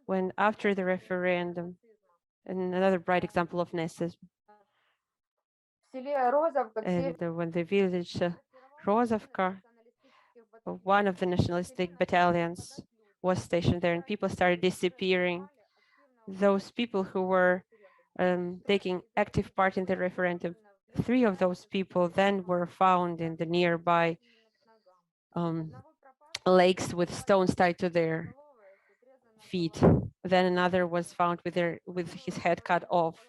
when after the referendum, and another bright example of Nazism. And when the village Rozovka, one of the nationalistic battalions was stationed there, and people started disappearing. Those people who were taking active part in the referendum, 3 of those people then were found in the nearby lakes with stones tied to their feet. Then another was found with his head cut off.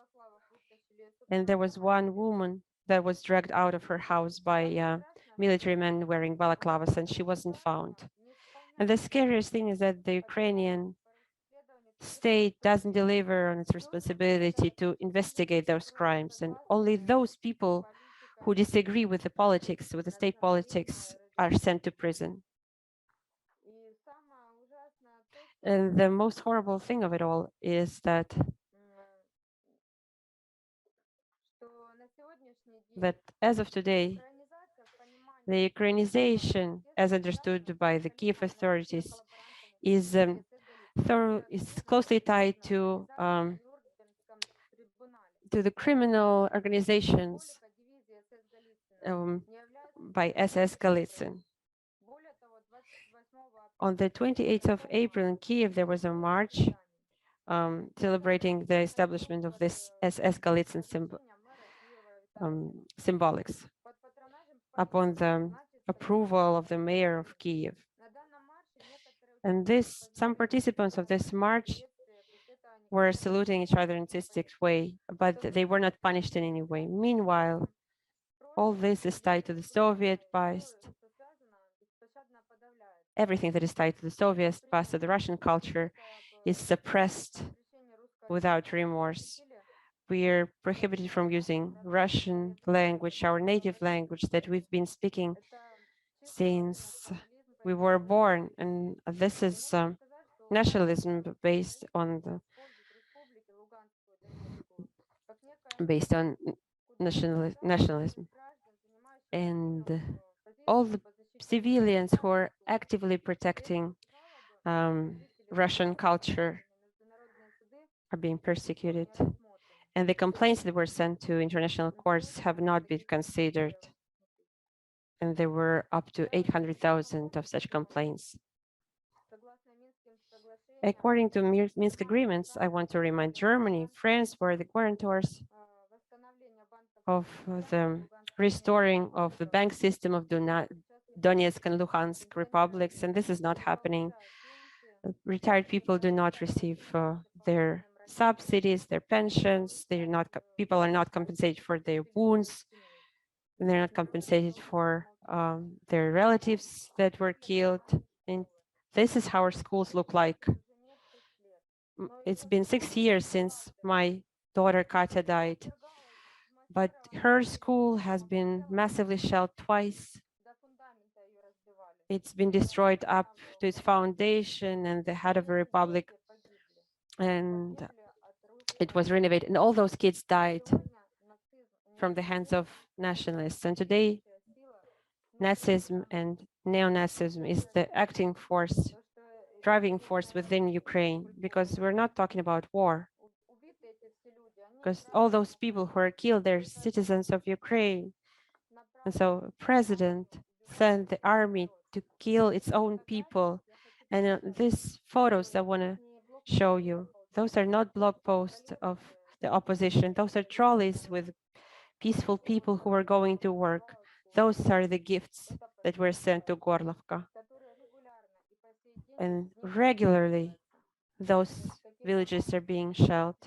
And there was one woman that was dragged out of her house by military men wearing balaclavas, and she wasn't found. And the scariest thing is that the Ukrainian state doesn't deliver on its responsibility to investigate those crimes, and only those people who disagree with the politics, with the state politics, are sent to prison. And the most horrible thing of it all is that as of today, the Ukrainization, as understood by the Kiev authorities, is closely tied to the criminal organizations by SS Galitsyn. On the 28th of April in Kiev, there was a march celebrating the establishment of this SS Galitsyn symbolics upon the approval of the mayor of Kiev. And some participants of this march were saluting each other in this way, but they were not punished in any way. Meanwhile, all this is tied to the Soviet past. Everything that is tied to the Soviet past, to the Russian culture, is suppressed without remorse. We are prohibited from using Russian language, our native language that we've been speaking since we were born. And this is nationalism based on nationalism. And all the civilians who are actively protecting Russian culture are being persecuted. And the complaints that were sent to international courts have not been considered. And there were up to 800,000 of such complaints. According to Minsk agreements, I want to remind Germany, France were the guarantors of the restoring of the bank system of Donetsk and Luhansk republics, and this is not happening. Retired people do not receive their subsidies, their pensions. People are not compensated for their wounds, and they're not compensated for their relatives that were killed. And this is how our schools look like. It's been 6 years since my daughter Katya died, but her school has been massively shelled twice. It's been destroyed up to its foundation and the head of a republic, and it was renovated, and all those kids died from the hands of nationalists. And today, Nazism and neo-Nazism is the acting force, driving force within Ukraine, because we're not talking about war. Because all those people who are killed, they're citizens of Ukraine. And so president sent the army to kill its own people. And these photos I want to show you, those are not blog posts of the opposition. Those are trolleys with peaceful people who are going to work. Those are the gifts that were sent to Gorlovka. And regularly, those villages are being shelled.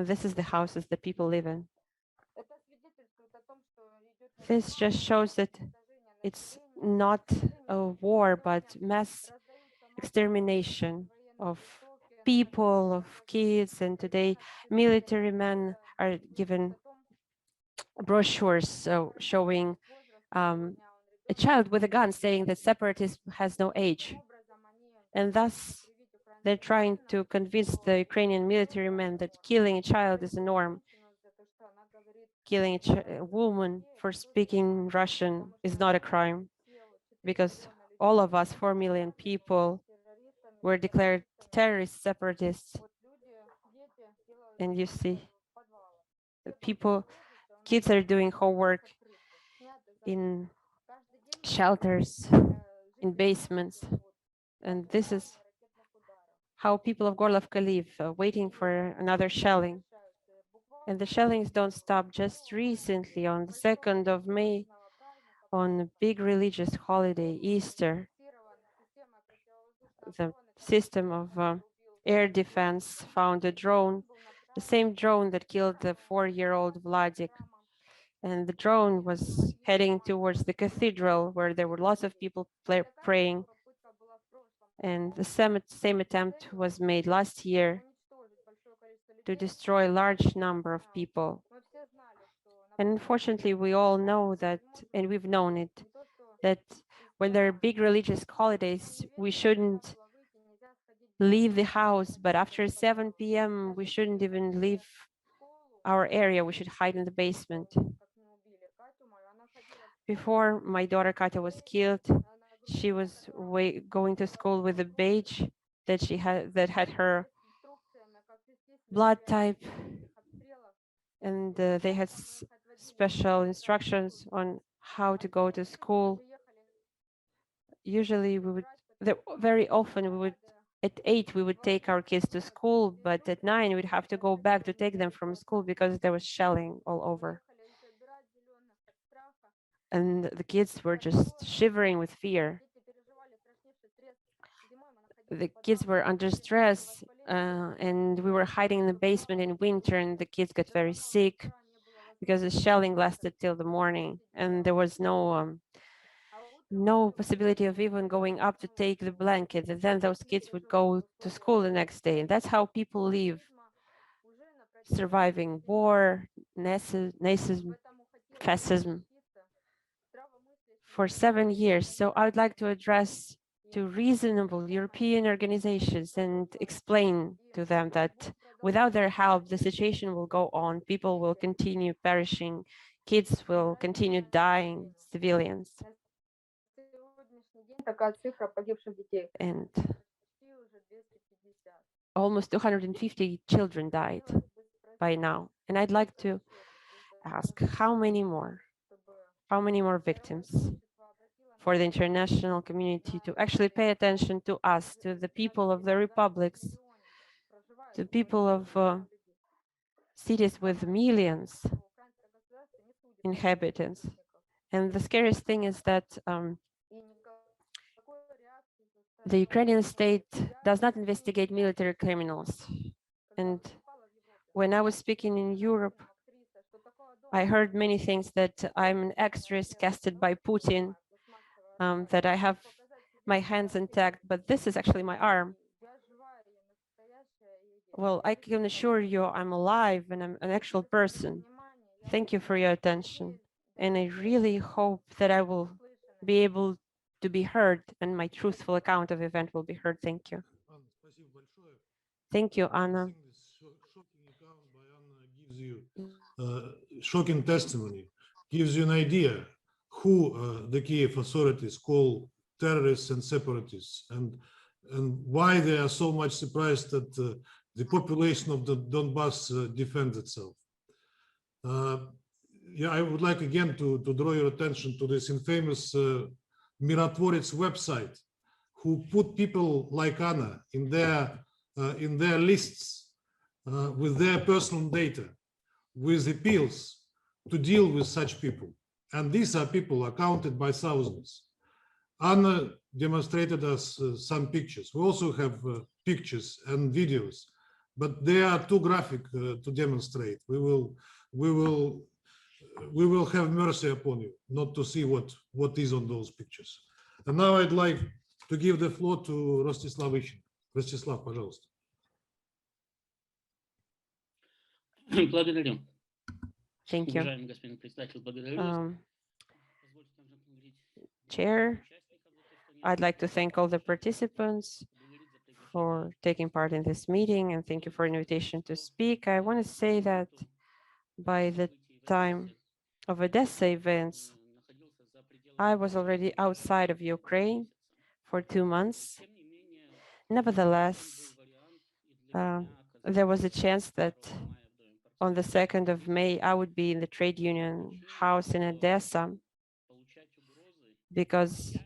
This is the houses that people live in. This just shows that it's not a war, but mass extermination of people, of kids. And today, military men are given brochures showing a child with a gun saying that separatism has no age. And thus, they're trying to convince the Ukrainian military men that killing a child is a norm. Killing a woman for speaking Russian is not a crime, because all of us, 4 million people, were declared terrorist separatists. And you see, kids are doing homework in shelters, in basements. And this is how people of Gorlovka live, waiting for another shelling. And the shellings don't stop. Just recently, on the 2nd of May, on a big religious holiday, Easter, the system of air defense found a drone, the same drone that killed the 4-year-old Vladik. And the drone was heading towards the cathedral where there were lots of people praying. And the same attempt was made last year to destroy a large number of people. And unfortunately, we all know that, and we've known it, that when there are big religious holidays, we shouldn't leave the house, but after 7 p.m., we shouldn't even leave our area. We should hide in the basement. Before my daughter Katya was killed, she was going to school with a badge that had her blood type, and they had special instructions on how to go to school. Usually very often at 8 we would take our kids to school, but at 9 we'd have to go back to take them from school because there was shelling all over. And the kids were just shivering with fear. The kids were under stress, and we were hiding in the basement in winter, and the kids got very sick because the shelling lasted till the morning, and there was no possibility of even going up to take the blanket. And then those kids would go to school the next day. And that's how people live, surviving war, Nazism, fascism for 7 years. So I would like to address to reasonable European organizations and explain to them that without their help, the situation will go on. People will continue perishing. Kids will continue dying, civilians. And almost 250 children died by now. And I'd like to ask how many more victims for the international community to actually pay attention to us, to the people of the republics, to people of cities with millions inhabitants. And the scariest thing is that the Ukrainian state does not investigate military criminals. And when I was speaking in Europe, I heard many things, that I'm an actress casted by Putin, that I have my hands intact, but this is actually my arm. Well, I can assure you I'm alive and I'm an actual person. Thank you for your attention. And I really hope that I will be able to be heard and my truthful account of the event will be heard. Thank you. Thank you, Anna. Shocking testimony gives you an idea who the Kiev authorities call terrorists and separatists, and why they are so much surprised that the population of the Donbass defends itself. Yeah, I would like again to draw your attention to this infamous Mirotvorets website, who put people like Anna in their lists with their personal data, with appeals to deal with such people. And these are people counted by thousands. Anna demonstrated us some pictures. We also have pictures and videos but they are too graphic to demonstrate. We will have mercy upon you not to see what is on those pictures. And now I'd like to give the floor to Rostislav Ichin. Rostislav, пожалуйста. Благодарю. Thank you. Уважаемый господин председатель, благодарю вас. Chair, I'd like to thank all the participants for taking part in this meeting, and thank you for the invitation to speak. I want to say that by the time of Odessa events, I was already outside of Ukraine for 2 months. Nevertheless, there was a chance that on the 2nd of May, I would be in the trade union house in Odessa, because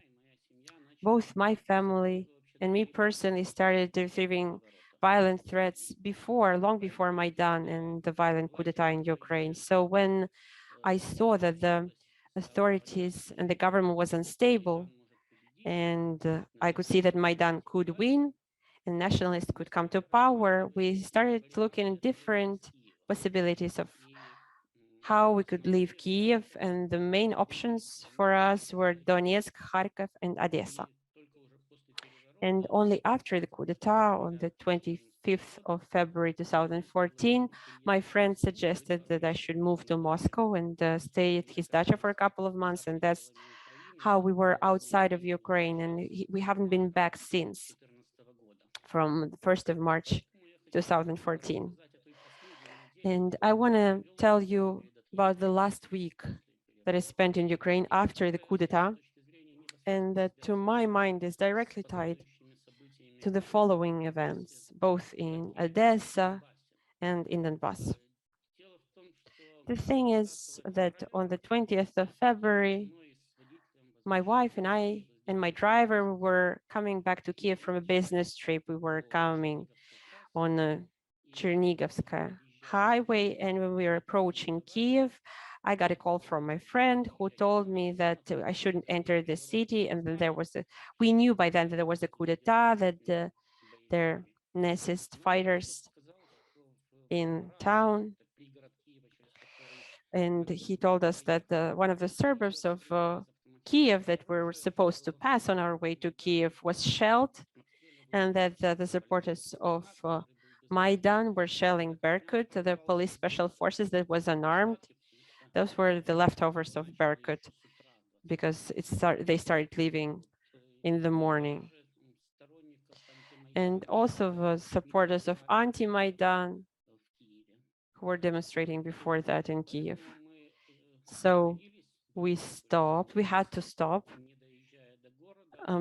both my family and me personally started receiving violent threats long before Maidan and the violent coup d'etat in Ukraine. So when I saw that the authorities and the government was unstable, and I could see that Maidan could win and nationalists could come to power, we started looking at different possibilities of how we could leave Kiev, and the main options for us were Donetsk, Kharkov, and Odessa. And only after the coup d'etat on the 25th of February 2014, my friend suggested that I should move to Moscow and stay at his dacha for a couple of months, and that's how we were outside of Ukraine, and we haven't been back since, from the 1st of March 2014. And I want to tell you about the last week that I spent in Ukraine after the coup d'etat, and that to my mind is directly tied to the following events, both in Odessa and in Donbass. The thing is that on the 20th of February, my wife and I and my driver were coming back to Kiev from a business trip. We were coming on the Chernigovskaya highway, and when we were approaching Kiev, I got a call from my friend who told me that I shouldn't enter the city, and then we knew by then that there was a coup d'etat, that their Nazist fighters in town. And he told us that one of the suburbs of Kiev that we were supposed to pass on our way to Kiev was shelled, and that the supporters of Maidan were shelling Berkut, the police special forces that was unarmed. Those were the leftovers of Berkut, because they started leaving in the morning. And also the supporters of anti-Maidan who were demonstrating before that in Kiev. So we had to stop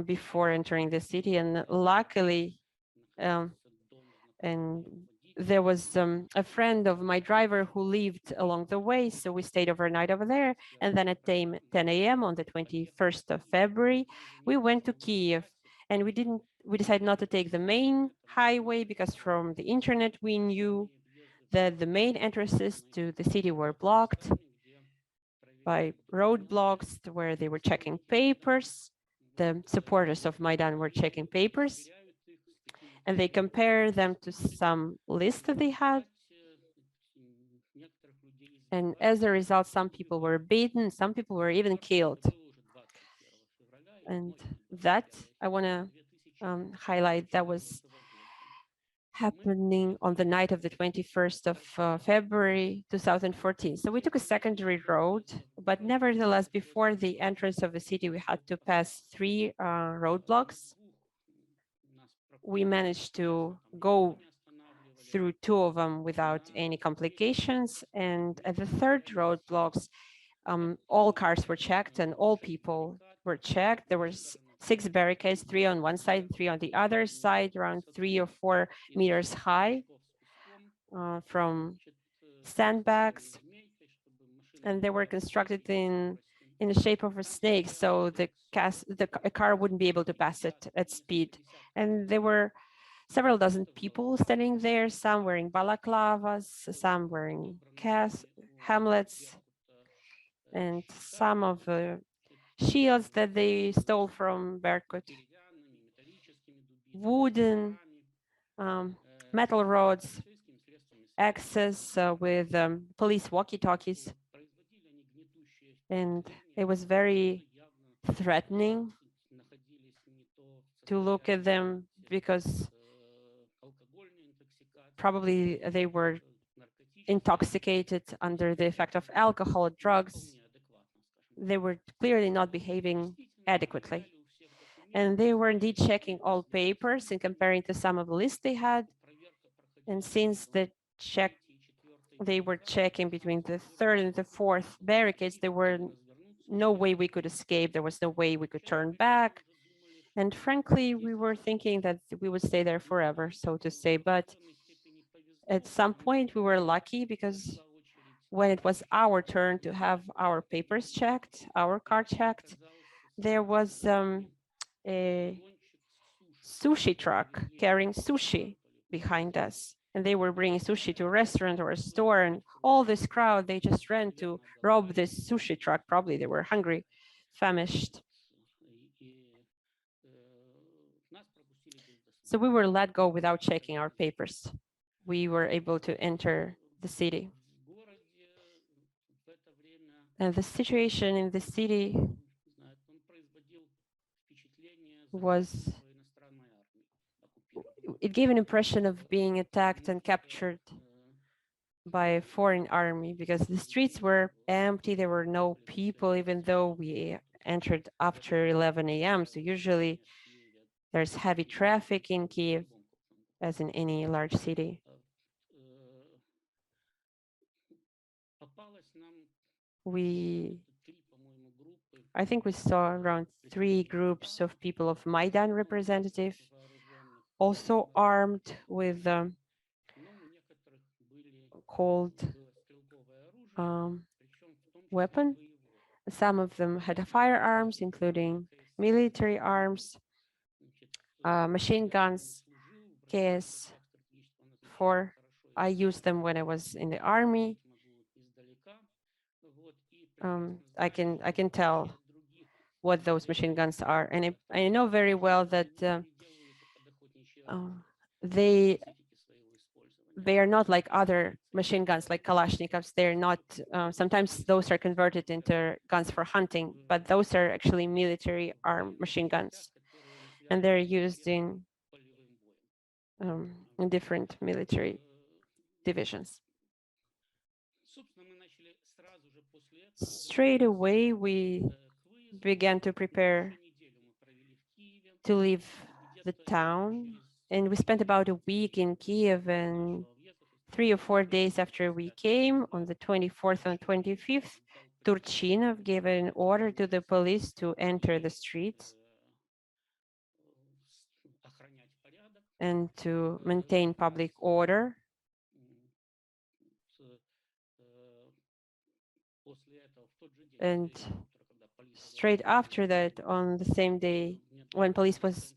before entering the city, and luckily, and there was a friend of my driver who lived along the way, so we stayed overnight over there, and then at 10 a.m. on the 21st of February, we went to Kiev, and we decided not to take the main highway, because from the internet we knew that the main entrances to the city were blocked by roadblocks where they were checking papers. The supporters of Maidan were checking papers, and they compare them to some list that they had. And as a result, some people were beaten, some people were even killed. And that, I want to highlight, that was happening on the night of the 21st of February 2014. So we took a secondary road, but nevertheless, before the entrance of the city, we had to pass 3 roadblocks. We managed to go through 2 of them without any complications. And at the 3rd roadblocks, all cars were checked and all people were checked. There were 6 barricades, 3 on one side, 3 on the other side, around 3 or 4 meters high, from sandbags, and they were constructed in the shape of a snake, so a car wouldn't be able to pass it at speed. And there were several dozen people standing there, some wearing balaclavas, some wearing hamlets, and some of the shields that they stole from Berkut, wooden metal rods, access with police walkie-talkies. And it was very threatening to look at them because probably they were intoxicated under the effect of alcohol or drugs. They were clearly not behaving adequately. And they were indeed checking all papers and comparing to some of the lists they had. And since they were checking between the third and the fourth barricades, there were no way we could escape. There was no way we could turn back. And frankly, we were thinking that we would stay there forever, so to say. But at some point, we were lucky because when it was our turn to have our papers checked, our car checked, there was a sushi truck carrying sushi behind us. And they were bringing sushi to a restaurant or a store. And all this crowd, they just ran to rob this sushi truck. Probably they were hungry, famished. So we were let go without checking our papers. We were able to enter the city. And the situation in the city it gave an impression of being attacked and captured by a foreign army because the streets were empty. There were no people, even though we entered after 11 a.m. So usually there's heavy traffic in Kiev, as in any large city. I think we saw around 3 groups of people of Maidan representative, also armed with cold weapon. Some of them had firearms, including military arms, machine guns, KS-4. I used them when I was in the army. I can tell what those machine guns are, and I know very well that they are not like other machine guns like Kalashnikovs. They're not. Sometimes those are converted into guns for hunting, but those are actually military armed machine guns, and they're used in different military divisions. Straight away, we began to prepare to leave the town, and we spent about a week in Kiev, and 3 or 4 days after we came, on the 24th and 25th, Turchinov gave an order to the police to enter the streets and to maintain public order. And straight after that, on the same day, when police was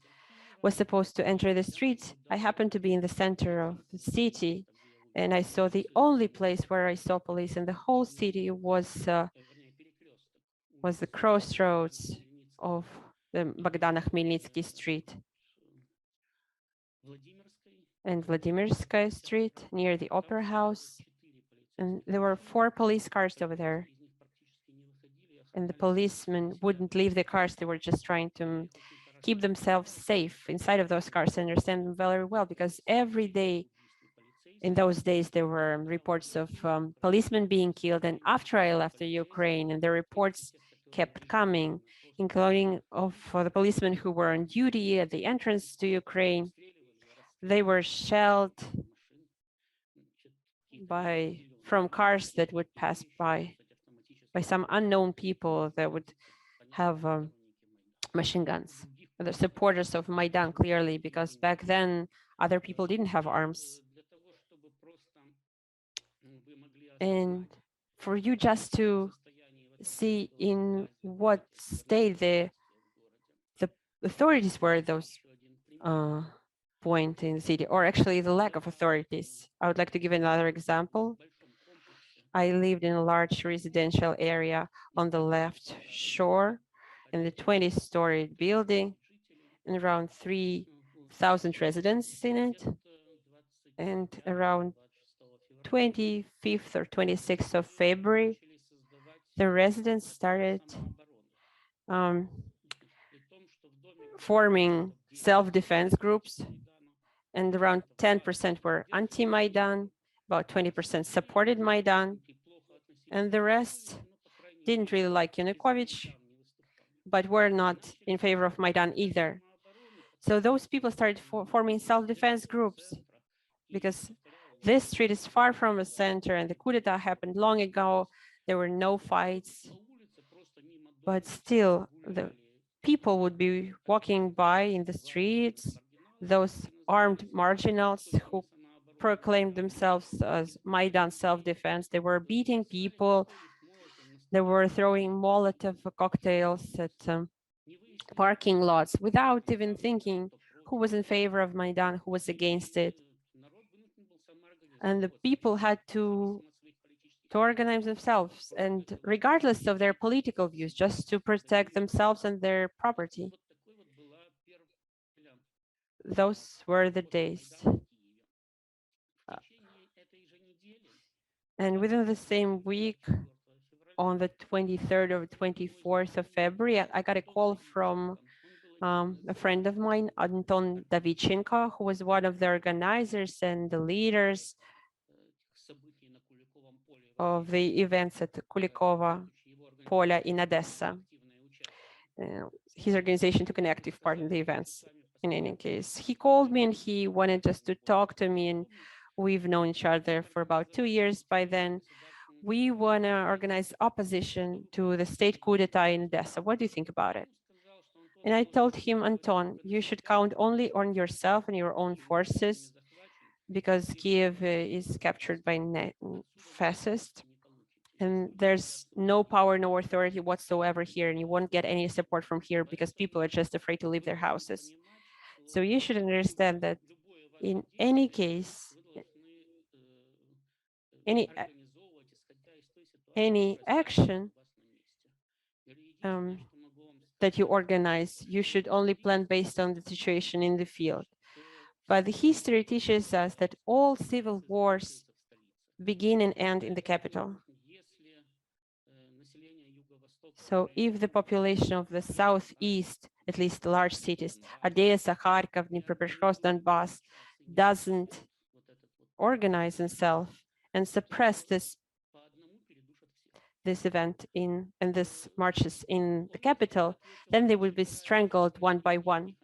supposed to enter the streets, I happened to be in the center of the city, and I saw the only place where I saw police in the whole city was the crossroads of the Bogdana Khmelnytsky Street and Vladimirskaya Street near the Opera House. And there were 4 police cars over there. And the policemen wouldn't leave the cars. They were just trying to keep themselves safe inside of those cars. I understand them very well because every day in those days there were reports of policemen being killed. And after I left the Ukraine, and the reports kept coming, including of the policemen who were on duty at the entrance to Ukraine. They were shelled from cars that would pass by some unknown people that would have machine guns. The supporters of Maidan, clearly, because back then other people didn't have arms. And for you just to see in what state the authorities were at those point in the city, or actually the lack of authorities. I would like to give another example. I lived in a large residential area on the left shore in the 20-story building and around 3,000 residents in it. And around 25th or 26th of February, the residents started forming self-defense groups, and around 10% were anti-Maidan, about 20% supported Maidan, and the rest didn't really like Yanukovych, but were not in favor of Maidan either. So those people started forming self-defense groups because this street is far from the center and the coup d'etat happened long ago. There were no fights, but still the people would be walking by in the streets, those armed marginals who proclaimed themselves as Maidan self-defense. They were beating people. They were throwing Molotov cocktails at parking lots without even thinking who was in favor of Maidan, who was against it. And the people had to organize themselves, and regardless of their political views, just to protect themselves and their property. Those were the days. And within the same week, on the 23rd or 24th of February, I got a call from a friend of mine, Anton Davichenko, who was one of the organizers and the leaders of the events at Kulikova Poля in Odessa. His organization took an active part in the events. In any case, he called me and he wanted just to talk to me, and we've known each other for about 2 years by then. We want to organize opposition to the state coup d'etat in Odessa. What do you think about it? And I told him, Anton, you should count only on yourself and your own forces, because Kiev is captured by fascists, and there's no power, no authority whatsoever here, and you won't get any support from here because people are just afraid to leave their houses. So you should understand that in any case, any action that you organize, you should only plan based on the situation in the field. But the history teaches us that all civil wars begin and end in the capital. So if the population of the southeast, at least large cities, Odessa, Kharkov, Dnipropetrovsk, Donbass, doesn't organize itself and suppress this event and this marches in the capital, then they will be strangled one by one.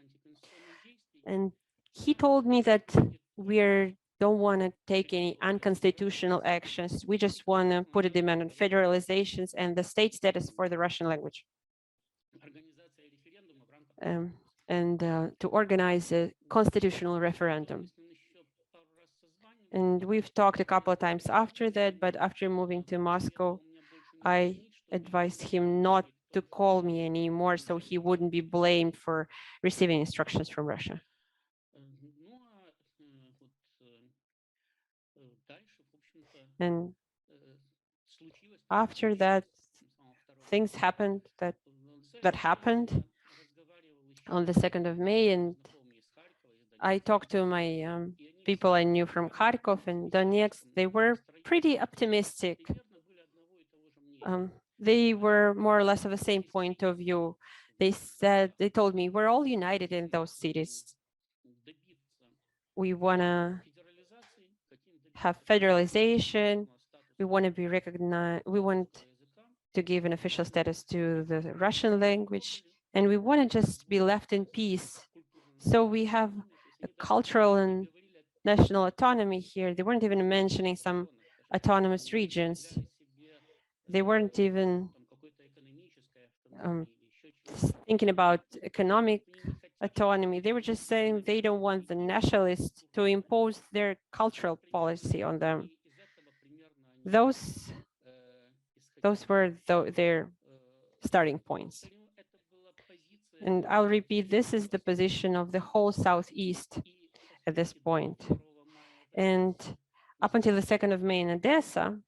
And he told me that we don't want to take any unconstitutional actions. We just want to put a demand on federalizations and the state status for the Russian language. And to organize a constitutional referendum. And we've talked a couple of times after that, but after moving to Moscow, I advised him not to call me anymore so he wouldn't be blamed for receiving instructions from Russia. And after that, things happened that happened on the 2nd of May, and I talked to my people I knew from Kharkov and Donetsk. They were pretty optimistic. They were more or less of the same point of view. They told me, we're all united in those cities. We want to have federalization. We want to be recognized. We want to give an official status to the Russian language, and we want to just be left in peace. So we have a cultural and national autonomy here. They weren't even mentioning some autonomous regions. They weren't even thinking about economic autonomy. They were just saying they don't want the nationalists to impose their cultural policy on them. Those were their starting points. And I'll repeat, this is the position of the whole Southeast at this point. And up until the 2nd of May in Odessa,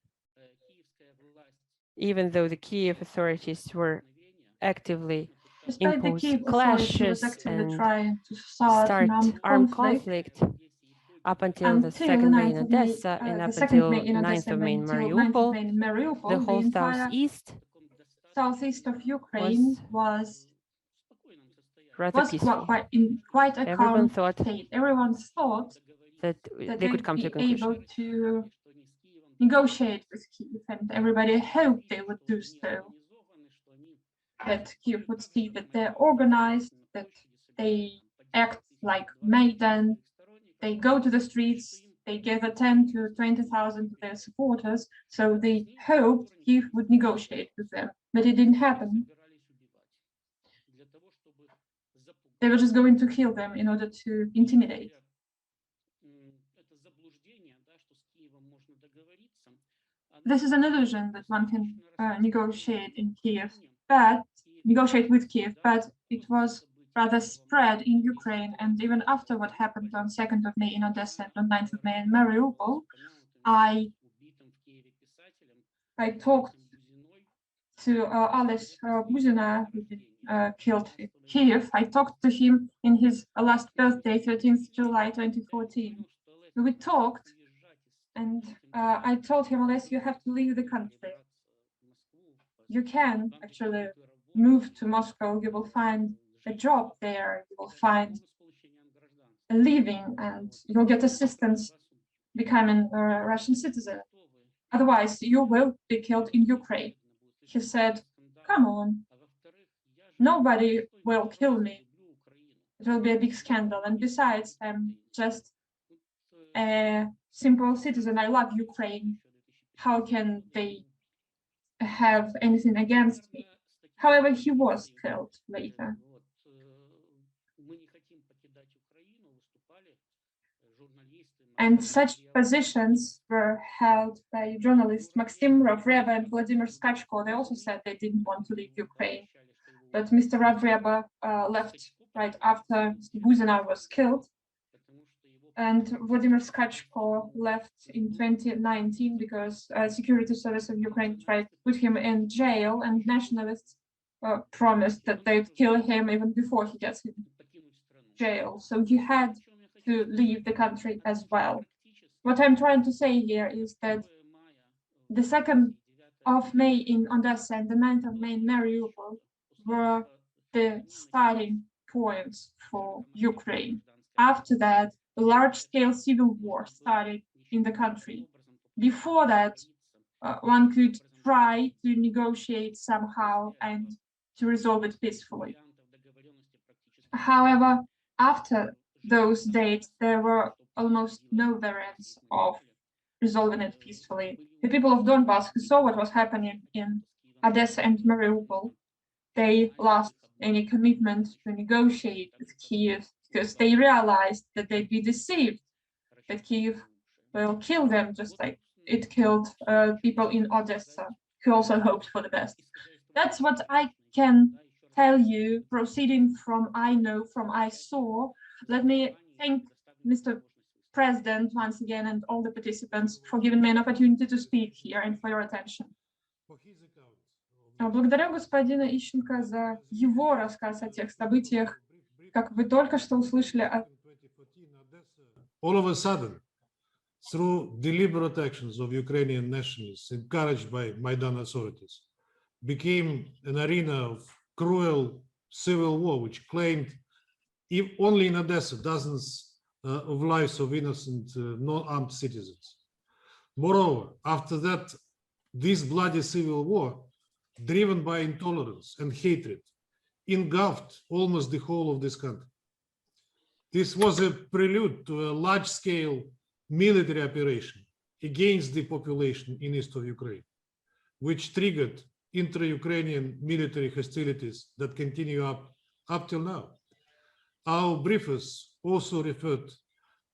even though the Kiev authorities were actively impose clashes and start armed conflict, up until the 2nd May in Odessa and up until 9th of May in Mariupol, the whole southeast of Ukraine was rather peaceful. quite a Everyone calm thought state. Everyone thought that they could come to a be able conclusion. to negotiate with Kyiv, and everybody hoped they would do so. That Kyiv would see that they're organized, that they act like Maidan, they go to the streets, they gather 10 to 20,000 of their supporters, so they hoped Kyiv would negotiate with them, but it didn't happen. They were just going to kill them in order to intimidate. This is an illusion that one can negotiate with Kyiv, but it was rather spread in Ukraine, and even after what happened on 2nd of May in Odessa and on 9th of May in Mariupol, I talked to Ales Buzina, who killed in Kyiv. I talked to him in his last birthday, 13th July 2014. We talked, and I told him, Ales, you have to leave the country. You can actually move to Moscow, you will find a job there, you will find a living, and you'll get assistance becoming a Russian citizen. Otherwise, you will be killed in Ukraine. He said, come on, nobody will kill me. It will be a big scandal. And besides, I'm just a simple citizen. I love Ukraine. How can they have anything against me? However, he was killed later. And such positions were held by journalists Maxim Ravreba and Vladimir Skachko. They also said they didn't want to leave Ukraine. But Mr. Ravreba left right after Mr. Buzina was killed. And Vladimir Skachko left in 2019 because Security Service of Ukraine tried to put him in jail, and nationalists promised that they'd kill him even before he gets in jail. So he had to leave the country as well. What I'm trying to say here is that the 2nd of May in Odessa and the 9th of May in Mariupol were the starting points for Ukraine. After that, a large-scale civil war started in the country. Before that, one could try to negotiate somehow and to resolve it peacefully. However, after those dates, there were almost no variants of resolving it peacefully. The people of Donbass who saw what was happening in Odessa and Mariupol, they lost any commitment to negotiate with Kyiv because they realized that they'd be deceived, that Kyiv will kill them just like it killed people in Odessa who also hoped for the best. That's what I can tell you, proceeding from I saw. Let me thank Mr. President once again and all the participants for giving me an opportunity to speak here and for your attention. Благодарю господина Ищенко за его рассказ о тех событиях, как вы только что услышали. All of a sudden, through deliberate actions of Ukrainian nationalists encouraged by Maidan authorities, became an arena of cruel civil war, which claimed only in Odessa dozens of lives of innocent non-armed citizens. Moreover, after that, this bloody civil war, driven by intolerance and hatred, engulfed almost the whole of this country. This was a prelude to a large-scale military operation against the population in east of Ukraine, which triggered intra-Ukrainian military hostilities that continue up till now. Our briefers also referred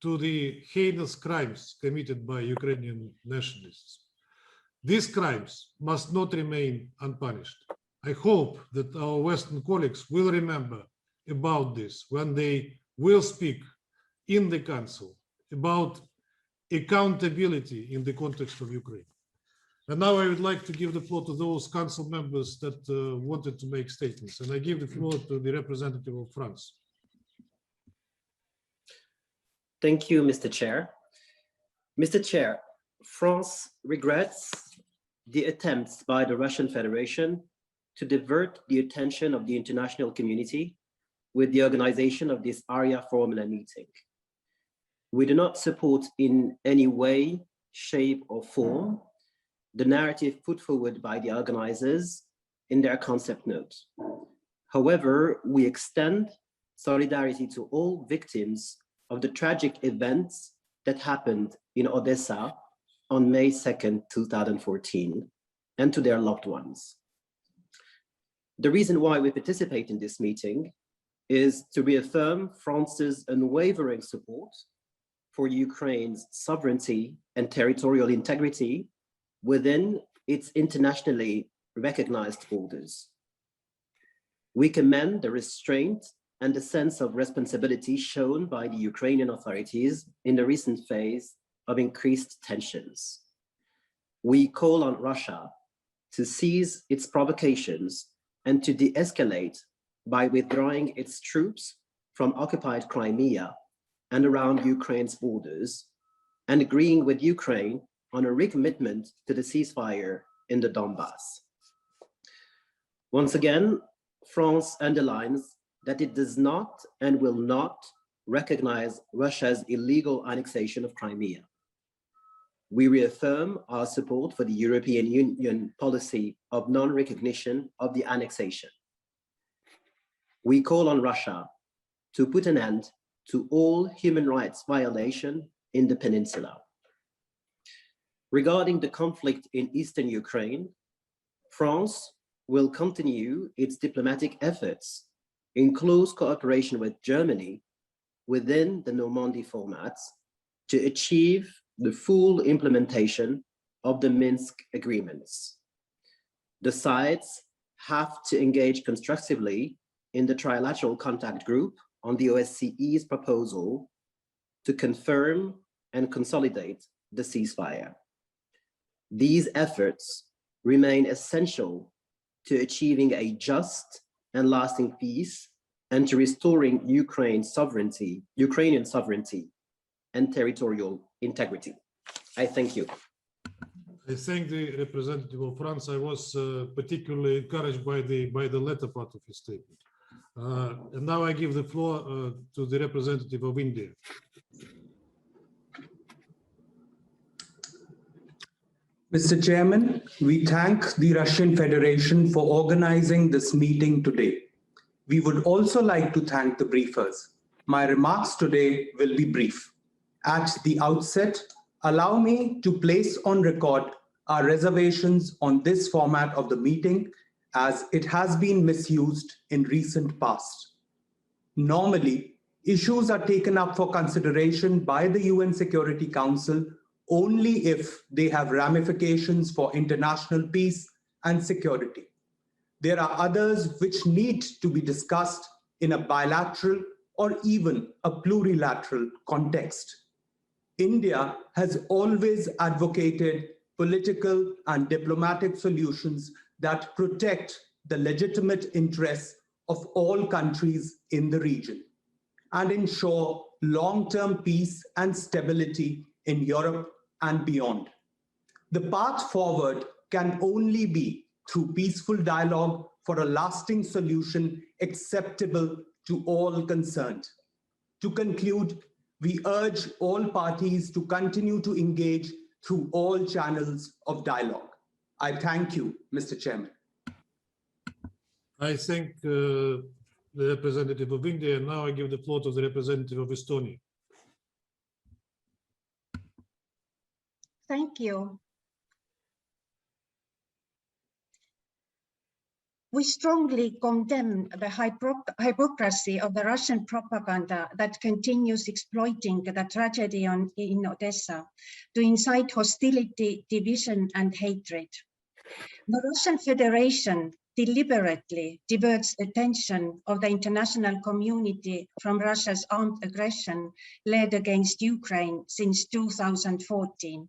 to the heinous crimes committed by Ukrainian nationalists. These crimes must not remain unpunished. I hope that our Western colleagues will remember about this when they will speak in the Council about accountability in the context of Ukraine. And now I would like to give the floor to those Council members that wanted to make statements. And I give the floor to the representative of France. Thank you, Mr. Chair. Mr. Chair, France regrets the attempts by the Russian Federation to divert the attention of the international community with the organization of this Arria Format meeting. We do not support in any way, shape, or form the narrative put forward by the organizers in their concept note. However, we extend solidarity to all victims of the tragic events that happened in Odessa on May 2nd, 2014, and to their loved ones. The reason why we participate in this meeting is to reaffirm France's unwavering support for Ukraine's sovereignty and territorial integrity within its internationally recognized borders. We commend the restraint and the sense of responsibility shown by the Ukrainian authorities in the recent phase of increased tensions. We call on Russia to cease its provocations and to de-escalate by withdrawing its troops from occupied Crimea and around Ukraine's borders, and agreeing with Ukraine on a recommitment to the ceasefire in the Donbass. Once again, France underlines that it does not and will not recognize Russia's illegal annexation of Crimea. We reaffirm our support for the European Union policy of non-recognition of the annexation. We call on Russia to put an end to all human rights violation in the peninsula. Regarding the conflict in eastern Ukraine, France will continue its diplomatic efforts in close cooperation with Germany within the Normandy formats to achieve the full implementation of the Minsk agreements. The sides have to engage constructively in the trilateral contact group on the OSCE's proposal to confirm and consolidate the ceasefire. These efforts remain essential to achieving a just and lasting peace and to restoring Ukrainian sovereignty and territorial integrity. I thank you. I thank the representative of France. I was particularly encouraged by the latter part of his statement. And now I give the floor to the representative of India. Mr. Chairman, we thank the Russian Federation for organizing this meeting today. We would also like to thank the briefers. My remarks today will be brief. At the outset, allow me to place on record our reservations on this format of the meeting, as it has been misused in recent past. Normally, issues are taken up for consideration by the UN Security Council only if they have ramifications for international peace and security. There are others which need to be discussed in a bilateral or even a plurilateral context. India has always advocated political and diplomatic solutions that protect the legitimate interests of all countries in the region and ensure long-term peace and stability in Europe and beyond. The path forward can only be through peaceful dialogue for a lasting solution acceptable to all concerned. To conclude, we urge all parties to continue to engage through all channels of dialogue. I thank you, Mr. Chairman. I thank the representative of India. Now I give the floor to the representative of Estonia. Thank you. We strongly condemn the hypocrisy of the Russian propaganda that continues exploiting the tragedy in Odessa to incite hostility, division, and hatred. The Russian Federation deliberately diverts attention of the international community from Russia's armed aggression led against Ukraine since 2014.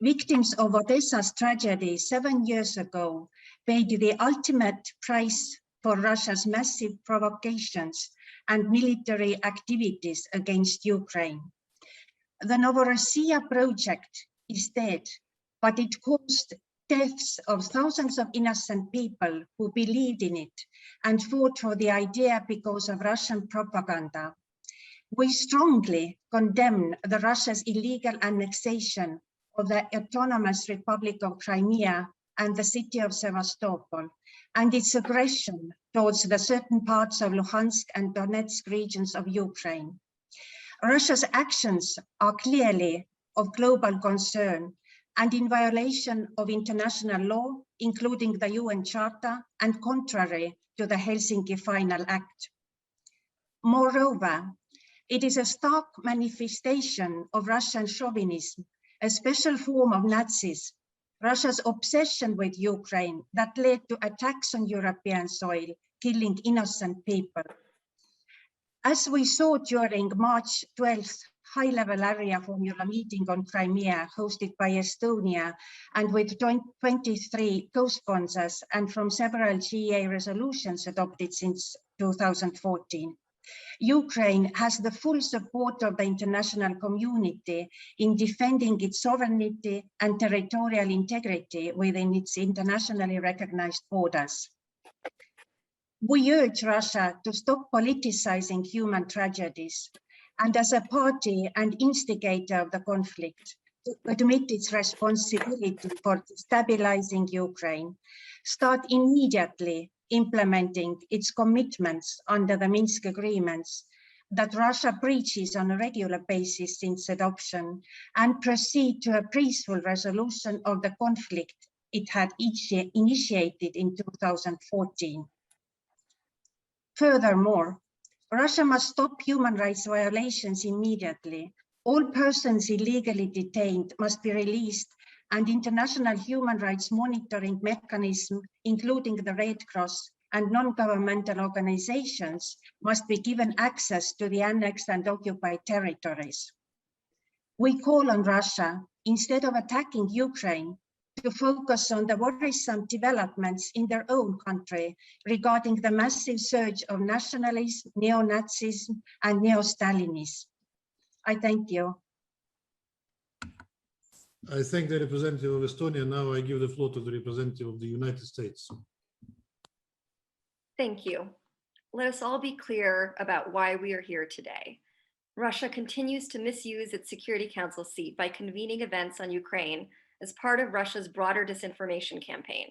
Victims of Odessa's tragedy 7 years ago paid the ultimate price for Russia's massive provocations and military activities against Ukraine. The Novorossiya project is dead, but it caused deaths of thousands of innocent people who believed in it and fought for the idea because of Russian propaganda. We strongly condemn Russia's illegal annexation of the Autonomous Republic of Crimea and the city of Sevastopol, and its aggression towards the certain parts of Luhansk and Donetsk regions of Ukraine. Russia's actions are clearly of global concern and in violation of international law, including the UN Charter, and contrary to the Helsinki Final Act. Moreover, it is a stark manifestation of Russian chauvinism, a special form of Nazism, Russia's obsession with Ukraine that led to attacks on European soil, killing innocent people. As we saw during March 12th high-level Arria Format meeting on Crimea hosted by Estonia and with 23 co-sponsors and from several GA resolutions adopted since 2014. Ukraine has the full support of the international community in defending its sovereignty and territorial integrity within its internationally recognized borders. We urge Russia to stop politicizing human tragedies and as a party and instigator of the conflict, to admit its responsibility for stabilizing Ukraine, start immediately implementing its commitments under the Minsk agreements that Russia breaches on a regular basis since adoption, and proceed to a peaceful resolution of the conflict it had initiated in 2014. Furthermore, Russia must stop human rights violations immediately. All persons illegally detained must be released, and international human rights monitoring mechanism, including the Red Cross and non-governmental organizations, must be given access to the annexed and occupied territories. We call on Russia, instead of attacking Ukraine, to focus on the worrisome developments in their own country regarding the massive surge of nationalism, neo-Nazism, and neo-Stalinism. I thank you. I thank the representative of Estonia. Now I give the floor to the representative of the United States. Thank you. Let us all be clear about why we are here today. Russia continues to misuse its Security Council seat by convening events on Ukraine as part of Russia's broader disinformation campaign.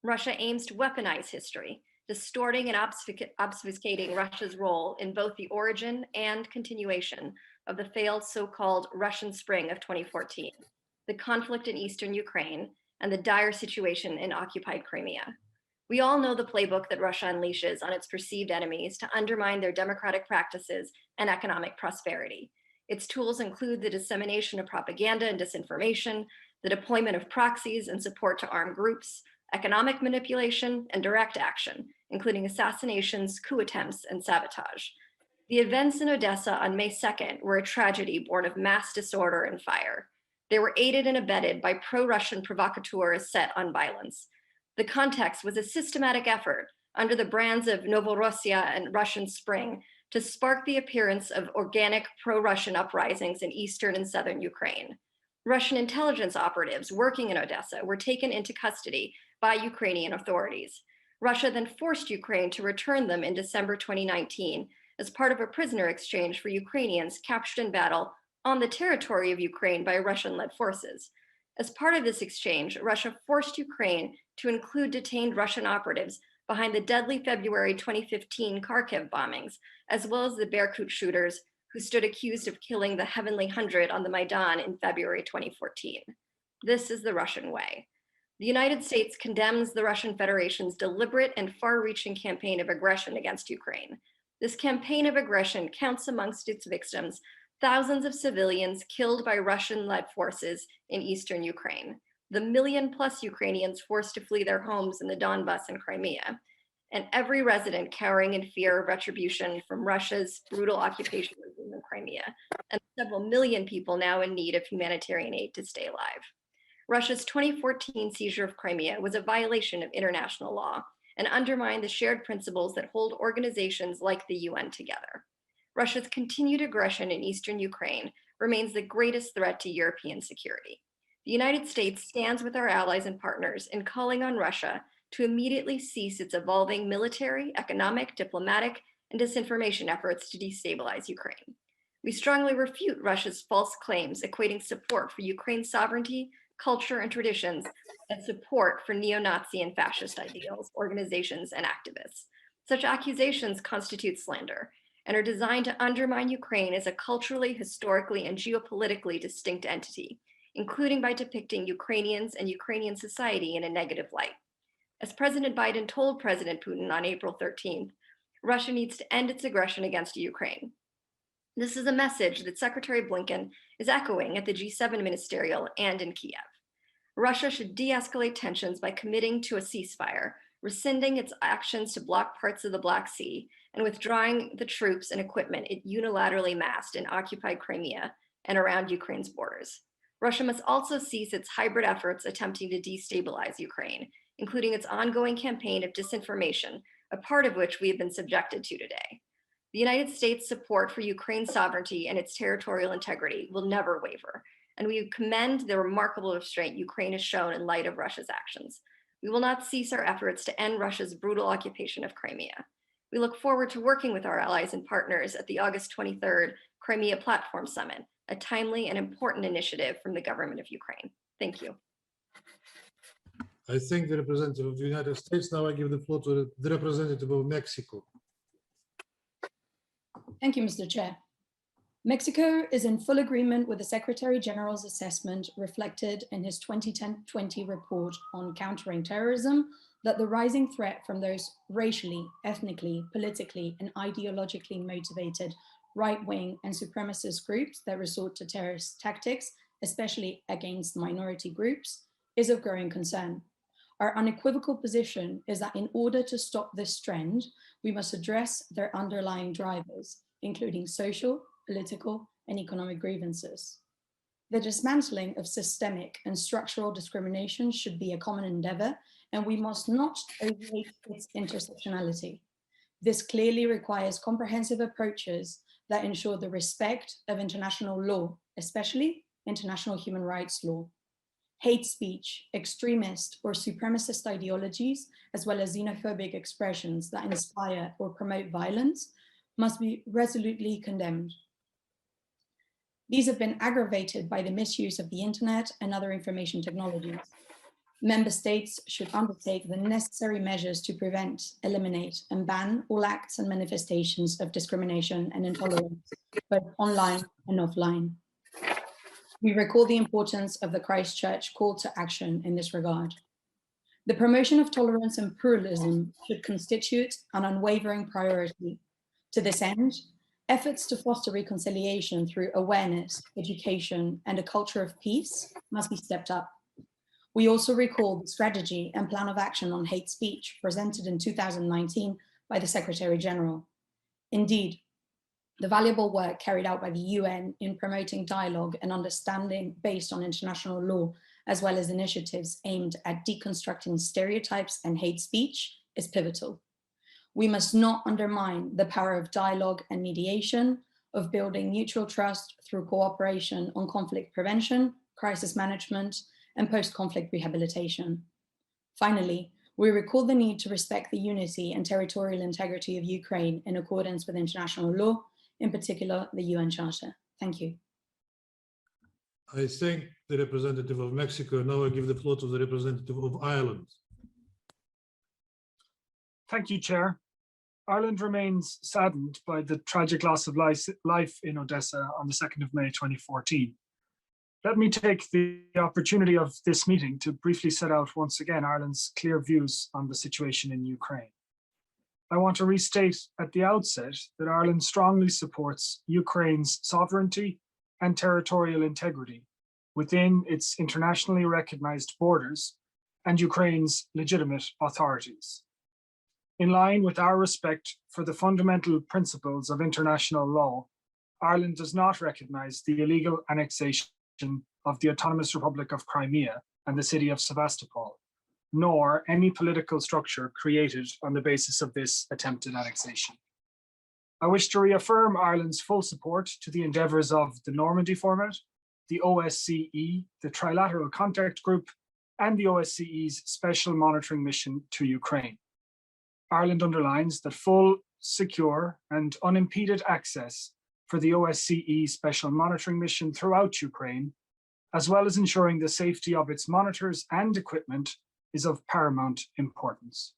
Russia aims to weaponize history, distorting and obfuscating Russia's role in both the origin and continuation of the failed so-called Russian Spring of 2014, the conflict in eastern Ukraine, and the dire situation in occupied Crimea. We all know the playbook that Russia unleashes on its perceived enemies to undermine their democratic practices and economic prosperity. Its tools include the dissemination of propaganda and disinformation, the deployment of proxies and support to armed groups, economic manipulation, and direct action, including assassinations, coup attempts, and sabotage. The events in Odessa on May 2nd were a tragedy born of mass disorder and fire. They were aided and abetted by pro-Russian provocateurs set on violence. The context was a systematic effort under the brands of Novorossiya and Russian Spring to spark the appearance of organic pro-Russian uprisings in eastern and southern Ukraine. Russian intelligence operatives working in Odessa were taken into custody by Ukrainian authorities. Russia then forced Ukraine to return them in December 2019 as part of a prisoner exchange for Ukrainians captured in battle on the territory of Ukraine by Russian-led forces. As part of this exchange, Russia forced Ukraine to include detained Russian operatives behind the deadly February 2015 Kharkiv bombings, as well as the Berkut shooters who stood accused of killing the Heavenly Hundred on the Maidan in February 2014. This is the Russian way. The United States condemns the Russian Federation's deliberate and far-reaching campaign of aggression against Ukraine. This campaign of aggression counts amongst its victims thousands of civilians killed by Russian-led forces in eastern Ukraine, the million-plus Ukrainians forced to flee their homes in the Donbas and Crimea, and every resident cowering in fear of retribution from Russia's brutal occupation regime in Crimea, and several million people now in need of humanitarian aid to stay alive. Russia's 2014 seizure of Crimea was a violation of international law and undermined the shared principles that hold organizations like the UN together. Russia's continued aggression in eastern Ukraine remains the greatest threat to European security. The United States stands with our allies and partners in calling on Russia to immediately cease its evolving military, economic, diplomatic, and disinformation efforts to destabilize Ukraine. We strongly refute Russia's false claims equating support for Ukraine's sovereignty, culture, and traditions and support for neo-Nazi and fascist ideals, organizations, and activists. Such accusations constitute slander and are designed to undermine Ukraine as a culturally, historically, and geopolitically distinct entity, including by depicting Ukrainians and Ukrainian society in a negative light. As President Biden told President Putin on April 13th, Russia needs to end its aggression against Ukraine. This is a message that Secretary Blinken is echoing at the G7 ministerial and in Kiev. Russia should de-escalate tensions by committing to a ceasefire, rescinding its actions to block parts of the Black Sea, and withdrawing the troops and equipment it unilaterally massed in occupied Crimea and around Ukraine's borders. Russia must also cease its hybrid efforts attempting to destabilize Ukraine, including its ongoing campaign of disinformation, a part of which we have been subjected to today. The United States' support for Ukraine's sovereignty and its territorial integrity will never waver, and we commend the remarkable restraint Ukraine has shown in light of Russia's actions. We will not cease our efforts to end Russia's brutal occupation of Crimea. We look forward to working with our allies and partners at the August 23rd Crimea Platform Summit, a timely and important initiative from the government of Ukraine. Thank you. I thank the representative of the United States. Now I give the floor to the representative of Mexico. Thank you, Mr. Chair. Mexico is in full agreement with the Secretary General's assessment reflected in his 2020 report on countering terrorism that the rising threat from those racially, ethnically, politically, and ideologically motivated right-wing and supremacist groups that resort to terrorist tactics, especially against minority groups, is of growing concern. Our unequivocal position is that in order to stop this trend, we must address their underlying drivers, including social, political, and economic grievances. The dismantling of systemic and structural discrimination should be a common endeavor, and we must not overrate its intersectionality. This clearly requires comprehensive approaches that ensure the respect of international law, especially international human rights law. Hate speech, extremist or supremacist ideologies, as well as xenophobic expressions that inspire or promote violence, must be resolutely condemned. These have been aggravated by the misuse of the internet and other information technologies. Member states should undertake the necessary measures to prevent, eliminate, and ban all acts and manifestations of discrimination and intolerance, both online and offline. We recall the importance of the Christchurch call to action in this regard. The promotion of tolerance and pluralism should constitute an unwavering priority. To this end, efforts to foster reconciliation through awareness, education, and a culture of peace must be stepped up. We also recall the strategy and plan of action on hate speech presented in 2019 by the Secretary General. Indeed, the valuable work carried out by the UN in promoting dialogue and understanding based on international law, as well as initiatives aimed at deconstructing stereotypes and hate speech, is pivotal. We must not undermine the power of dialogue and mediation, of building mutual trust through cooperation on conflict prevention, crisis management, and post-conflict rehabilitation. Finally, we recall the need to respect the unity and territorial integrity of Ukraine in accordance with international law, in particular the UN Charter. Thank you. I thank the representative of Mexico. Now I give the floor to the representative of Ireland. Thank you, Chair. Ireland remains saddened by the tragic loss of life in Odessa on the 2nd of May 2014. Let me take the opportunity of this meeting to briefly set out once again Ireland's clear views on the situation in Ukraine. I want to restate at the outset that Ireland strongly supports Ukraine's sovereignty and territorial integrity within its internationally recognized borders and Ukraine's legitimate authorities. In line with our respect for the fundamental principles of international law, Ireland does not recognize the illegal annexation of the Autonomous Republic of Crimea and the city of Sevastopol, nor any political structure created on the basis of this attempted annexation. I wish to reaffirm Ireland's full support to the endeavours of the Normandy Format, the OSCE, the Trilateral Contact Group, and the OSCE's Special Monitoring Mission to Ukraine. Ireland underlines that full, secure, and unimpeded access for the OSCE Special Monitoring Mission throughout Ukraine, as well as ensuring the safety of its monitors and equipment, is of paramount importance.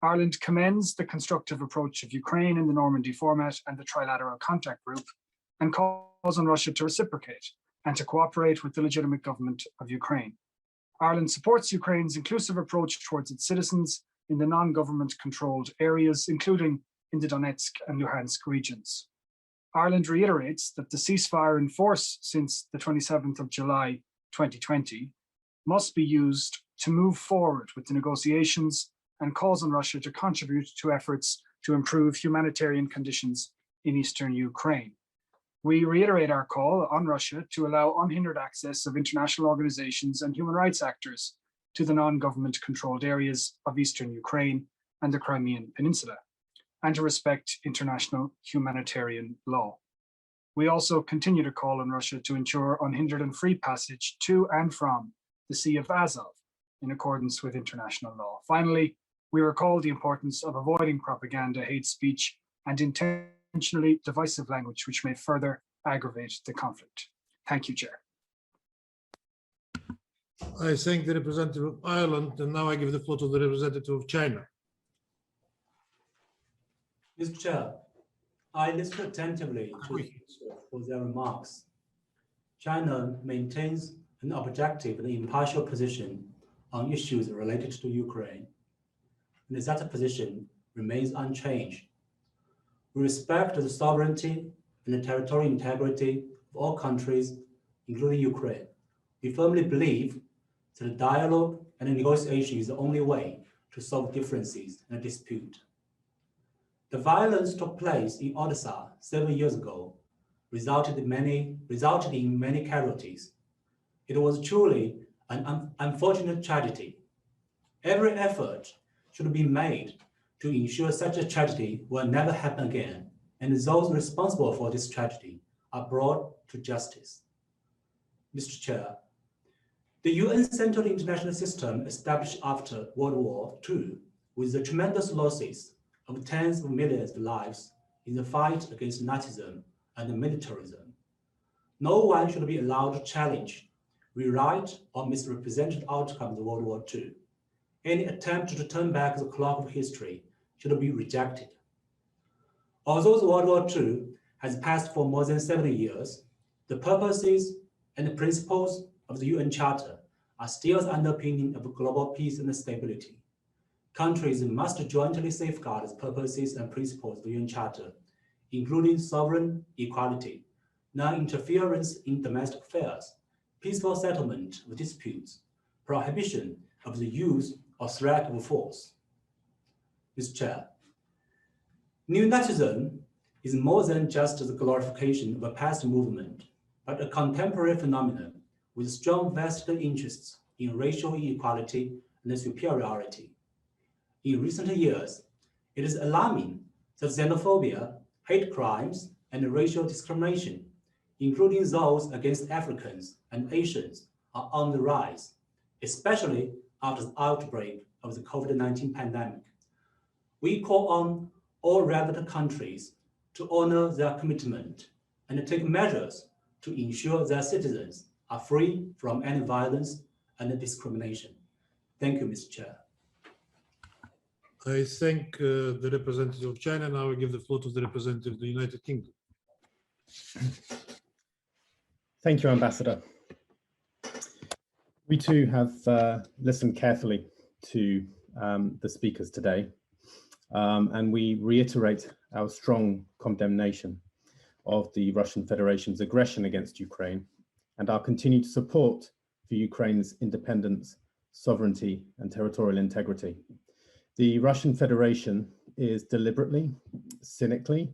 Ireland commends the constructive approach of Ukraine in the Normandy Format and the Trilateral Contact Group, and calls on Russia to reciprocate and to cooperate with the legitimate government of Ukraine. Ireland supports Ukraine's inclusive approach towards its citizens in the non-government controlled areas, including in the Donetsk and Luhansk regions. Ireland reiterates that the ceasefire in force since the 27th of July 2020 must be used to move forward with the negotiations, and calls on Russia to contribute to efforts to improve humanitarian conditions in eastern Ukraine. We reiterate our call on Russia to allow unhindered access of international organizations and human rights actors to the non-government controlled areas of eastern Ukraine and the Crimean Peninsula, and to respect international humanitarian law. We also continue to call on Russia to ensure unhindered and free passage to and from the Sea of Azov in accordance with international law. Finally, we recall the importance of avoiding propaganda, hate speech, and intentionally divisive language which may further aggravate the conflict. Thank you, Chair. I thank the representative of Ireland, and now I give the floor to the representative of China. Mr. Chair, I listened attentively to their remarks. China maintains an objective and impartial position on issues related to Ukraine, and that position remains unchanged. We respect the sovereignty and the territorial integrity of all countries, including Ukraine. We firmly believe that dialogue and negotiation is the only way to solve differences and dispute. The violence took place in Odessa 7 years ago, resulted in many casualties. It was truly an unfortunate tragedy. Every effort should be made to ensure such a tragedy will never happen again, and those responsible for this tragedy are brought to justice. Mr. Chair, the UN-centered international system established after World War II, with the tremendous losses of tens of millions of lives in the fight against Nazism and militarism. No one should be allowed to challenge, rewrite, or misrepresent the outcome of World War II. Any attempt to turn back the clock of history should be rejected. Although World War II has passed for more than 70 years, the purposes and the principles of the UN Charter are still the underpinning of global peace and stability. Countries must jointly safeguard the purposes and principles of the UN Charter, including sovereign equality, non-interference in domestic affairs, peaceful settlement of disputes, prohibition of the use or threat of force. Mr. Chair, neo-Nazism is more than just the glorification of a past movement, but a contemporary phenomenon with strong vested interests in racial inequality and superiority. In recent years, it is alarming that xenophobia, hate crimes, and racial discrimination, including those against Africans and Asians, are on the rise, especially after the outbreak of the COVID-19 pandemic. We call on all relevant countries to honor their commitment and take measures to ensure their citizens are free from any violence and discrimination. Thank you, Mr. Chair. I thank the representative of China. Now I give the floor to the representative of the United Kingdom. Thank you, Ambassador. We too have listened carefully to the speakers today, and we reiterate our strong condemnation of the Russian Federation's aggression against Ukraine and our continued support for Ukraine's independence, sovereignty, and territorial integrity. The Russian Federation is deliberately, cynically,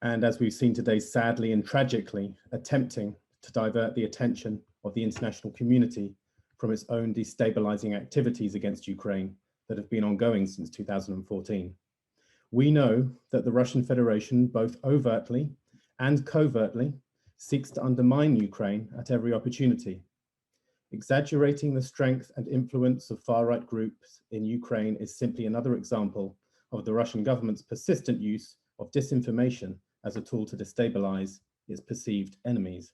and as we've seen today, sadly and tragically, attempting to divert the attention of the international community from its own destabilizing activities against Ukraine that have been ongoing since 2014. We know that the Russian Federation both overtly and covertly seeks to undermine Ukraine at every opportunity. Exaggerating the strength and influence of far-right groups in Ukraine is simply another example of the Russian government's persistent use of disinformation as a tool to destabilize its perceived enemies.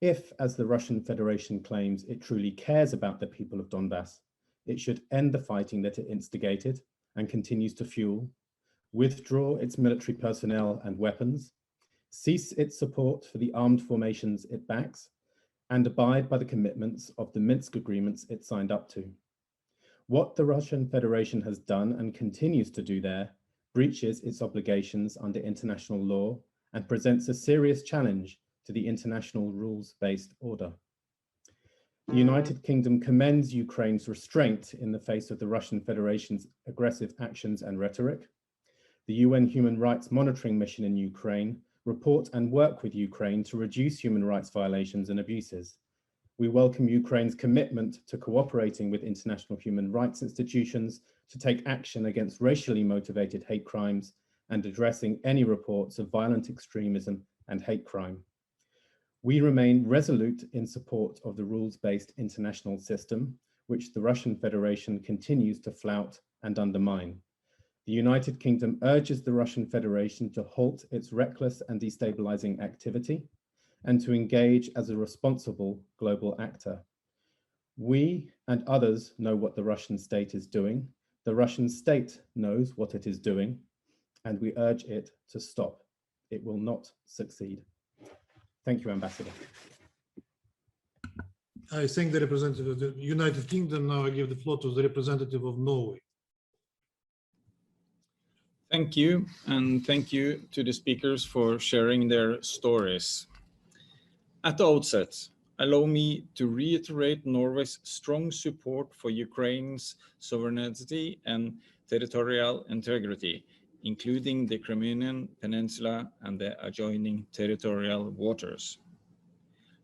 If, as the Russian Federation claims, it truly cares about the people of Donbass, it should end the fighting that it instigated and continues to fuel, withdraw its military personnel and weapons, cease its support for the armed formations it backs, and abide by the commitments of the Minsk agreements it signed up to. What the Russian Federation has done and continues to do there breaches its obligations under international law and presents a serious challenge to the international rules-based order. The United Kingdom commends Ukraine's restraint in the face of the Russian Federation's aggressive actions and rhetoric. The UN Human Rights Monitoring Mission in Ukraine report and work with Ukraine to reduce human rights violations and abuses. We welcome Ukraine's commitment to cooperating with international human rights institutions to take action against racially motivated hate crimes and addressing any reports of violent extremism and hate crime. We remain resolute in support of the rules-based international system, which the Russian Federation continues to flout and undermine. The United Kingdom urges the Russian Federation to halt its reckless and destabilizing activity and to engage as a responsible global actor. We and others know what the Russian state is doing. The Russian state knows what it is doing, and we urge it to stop. It will not succeed. Thank you, Ambassador. I thank the representative of the United Kingdom. Now I give the floor to the representative of Norway. Thank you, and thank you to the speakers for sharing their stories. At the outset, allow me to reiterate Norway's strong support for Ukraine's sovereignty and territorial integrity, including the Crimean Peninsula and the adjoining territorial waters.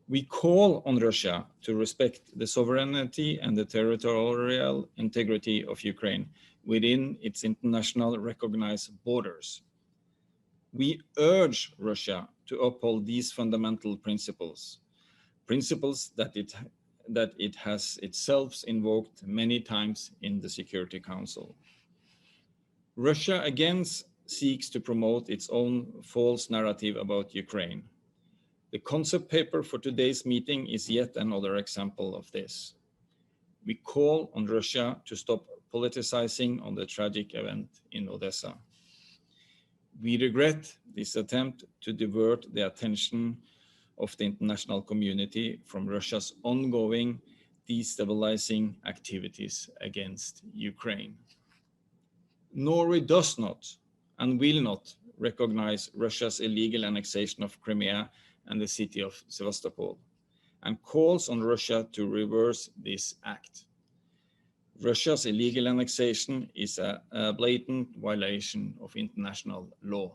We call on Russia to respect the sovereignty and the territorial integrity of Ukraine within its international recognized borders. We urge Russia to uphold these fundamental principles, principles that it has itself invoked many times in the Security Council. Russia again seeks to promote its own false narrative about Ukraine. The concept paper for today's meeting is yet another example of this. We call on Russia to stop politicizing on the tragic event in Odessa. We regret this attempt to divert the attention of the international community from Russia's ongoing destabilizing activities against Ukraine. Norway does not and will not recognize Russia's illegal annexation of Crimea and the city of Sevastopol, and calls on Russia to reverse this act. Russia's illegal annexation is a blatant violation of international law.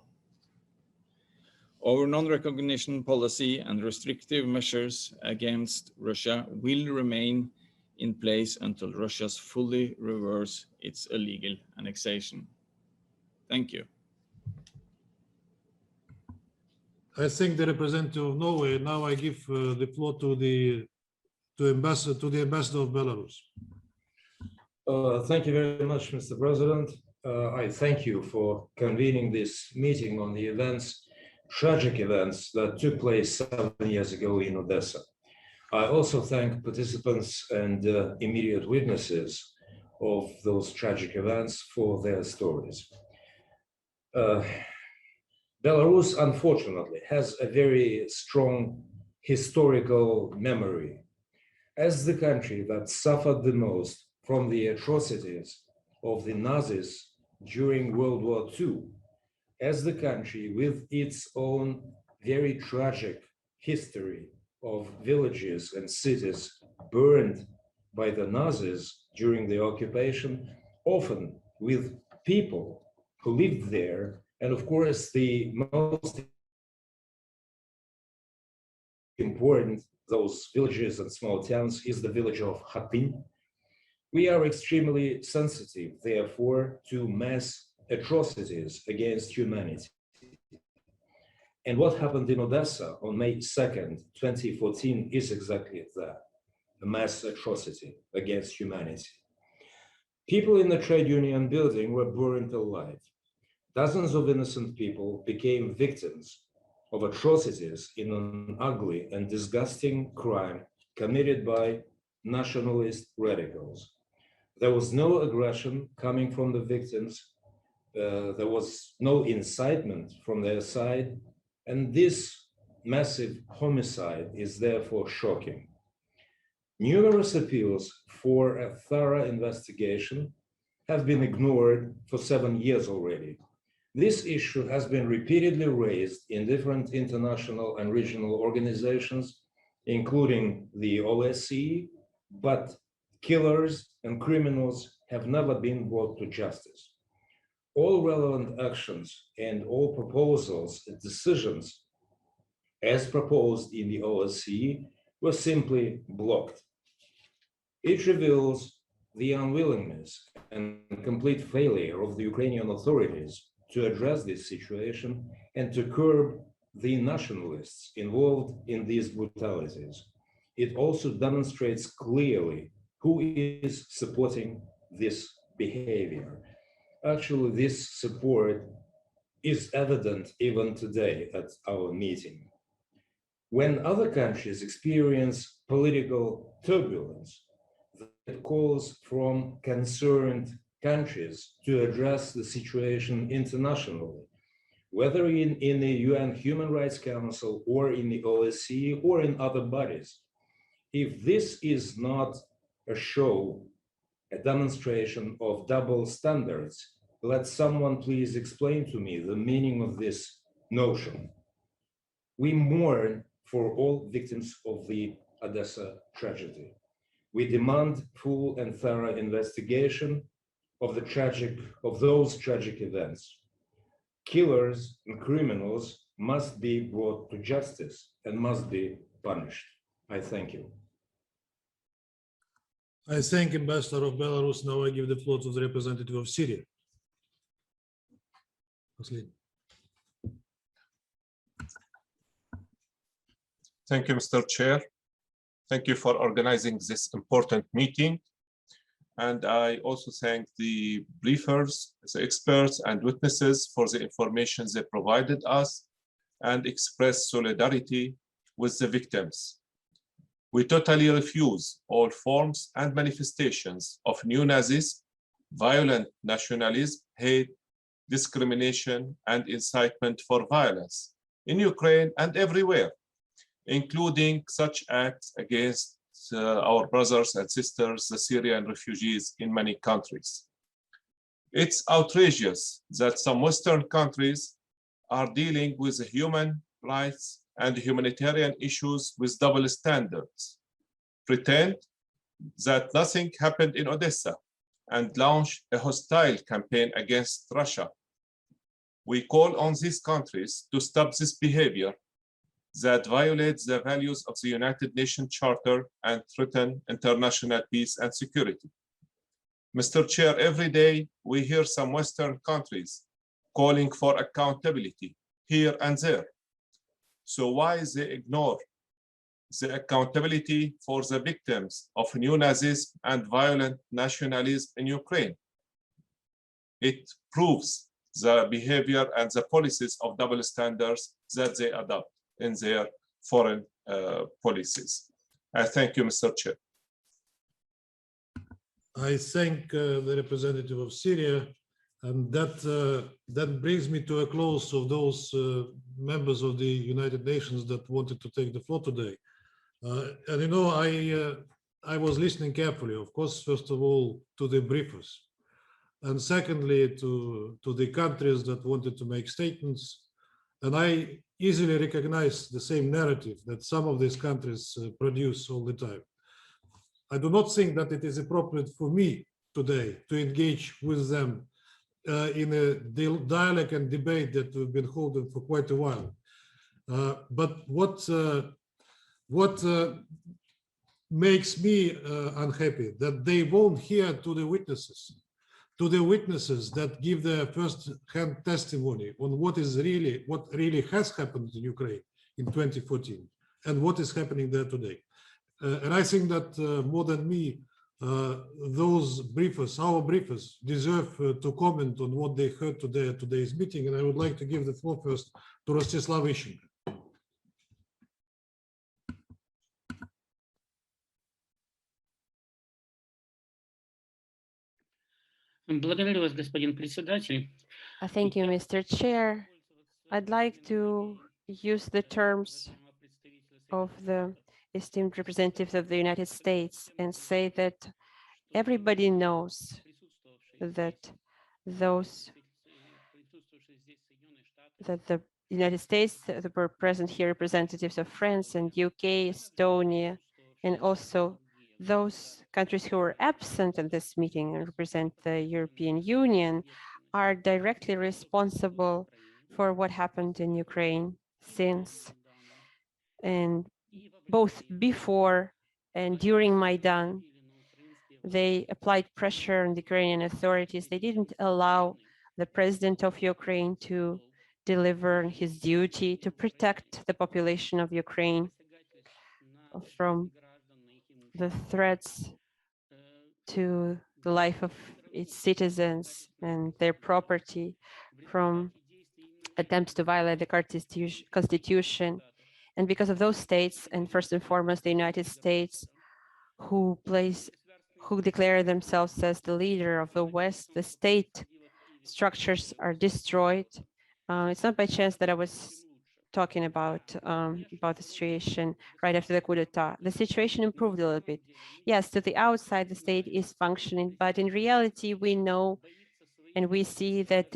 Our non-recognition policy and restrictive measures against Russia will remain in place until Russia fully reverses its illegal annexation. Thank you. I thank the representative of Norway. Now I give the floor to the ambassador of Belarus. Thank you very much, Mr. President. I thank you for convening this meeting on the events, tragic events that took place 7 years ago in Odessa. I also thank participants and immediate witnesses of those tragic events for their stories. Belarus, unfortunately, has a very strong historical memory. As the country that suffered the most from the atrocities of the Nazis during World War II, as the country with its own very tragic history of villages and cities burned by the Nazis during the occupation, often with people who lived there. And of course, the most important, those villages and small towns, is the village of Khatyn. We are extremely sensitive, therefore, to mass atrocities against humanity. And what happened in Odessa on May 2nd, 2014 is exactly that, a mass atrocity against humanity. People in the trade union building were burned alive. Dozens of innocent people became victims of atrocities in an ugly and disgusting crime committed by nationalist radicals. There was no aggression coming from the victims. There was no incitement from their side. And this massive homicide is therefore shocking. Numerous appeals for a thorough investigation have been ignored for 7 years already. This issue has been repeatedly raised in different international and regional organizations, including the OSCE, but killers and criminals have never been brought to justice. All relevant actions and all proposals and decisions as proposed in the OSCE were simply blocked. It reveals the unwillingness and complete failure of the Ukrainian authorities to address this situation and to curb the nationalists involved in these brutalities. It also demonstrates clearly who is supporting this behavior. Actually, this support is evident even today at our meeting. When other countries experience political turbulence that calls from concerned countries to address the situation internationally, whether in the UN Human Rights Council or in the OSCE or in other bodies, if this is not a show, a demonstration of double standards, let someone please explain to me the meaning of this notion. We mourn for all victims of the Odessa tragedy. We demand full and thorough investigation of those tragic events. Killers and criminals must be brought to justice and must be punished. I thank you. I thank Ambassador of Belarus. Now I give the floor to the representative of Syria. Thank you, Mr. Chair. Thank you for organizing this important meeting. And I also thank the briefers, the experts and witnesses for the information they provided us and express solidarity with the victims. We totally refuse all forms and manifestations of neo-Nazism, violent nationalism, hate, discrimination, and incitement for violence in Ukraine and everywhere, including such acts against our brothers and sisters, the Syrian refugees in many countries. It's outrageous that some Western countries are dealing with human rights and humanitarian issues with double standards, pretend that nothing happened in Odessa, and launch a hostile campaign against Russia. We call on these countries to stop this behavior that violates the values of the United Nations Charter and threaten international peace and security. Mr. Chair, every day we hear some Western countries calling for accountability here and there. So why they ignore the accountability for the victims of neo-Nazism and violent nationalism in Ukraine? It proves the behavior and the policies of double standards that they adopt in their foreign policies. I thank you, Mr. Chair. I thank the representative of Syria, and that brings me to a close of those members of the United Nations that wanted to take the floor today. And you know, I was listening carefully, of course, first of all, to the briefers, and secondly, to the countries that wanted to make statements. And I easily recognize the same narrative that some of these countries produce all the time. I do not think that it is appropriate for me today to engage with them in a dialogue and debate that we've been holding for quite a while. But what makes me unhappy that they won't hear to the witnesses, to the witnesses that give their first-hand testimony on what really has happened in Ukraine in 2014 and what is happening there today. And I think that more than me, those briefers, our briefers, deserve to comment on what they heard today at today's meeting. And I would like to give the floor first to Rostislav Ishchenko. Благодарю вас, господин председатель. Thank you, Mr. Chair. I'd like to use the terms of the esteemed representatives of the United States and say that everybody knows that the United States, that were present here, representatives of France and UK, Estonia, and also those countries who were absent in this meeting and represent the European Union, are directly responsible for what happened in Ukraine since and both before and during Maidan. They applied pressure on the Ukrainian authorities. They didn't allow the president of Ukraine to deliver on his duty to protect the population of Ukraine from the threats to the life of its citizens and their property, from attempts to violate the Constitution. And because of those states, and first and foremost the United States, who declare themselves as the leader of the West, the state structures are destroyed. It's not by chance that I was talking about the situation right after the coup d'etat. The situation improved a little bit. Yes, to the outside, the state is functioning, but in reality, we know and we see that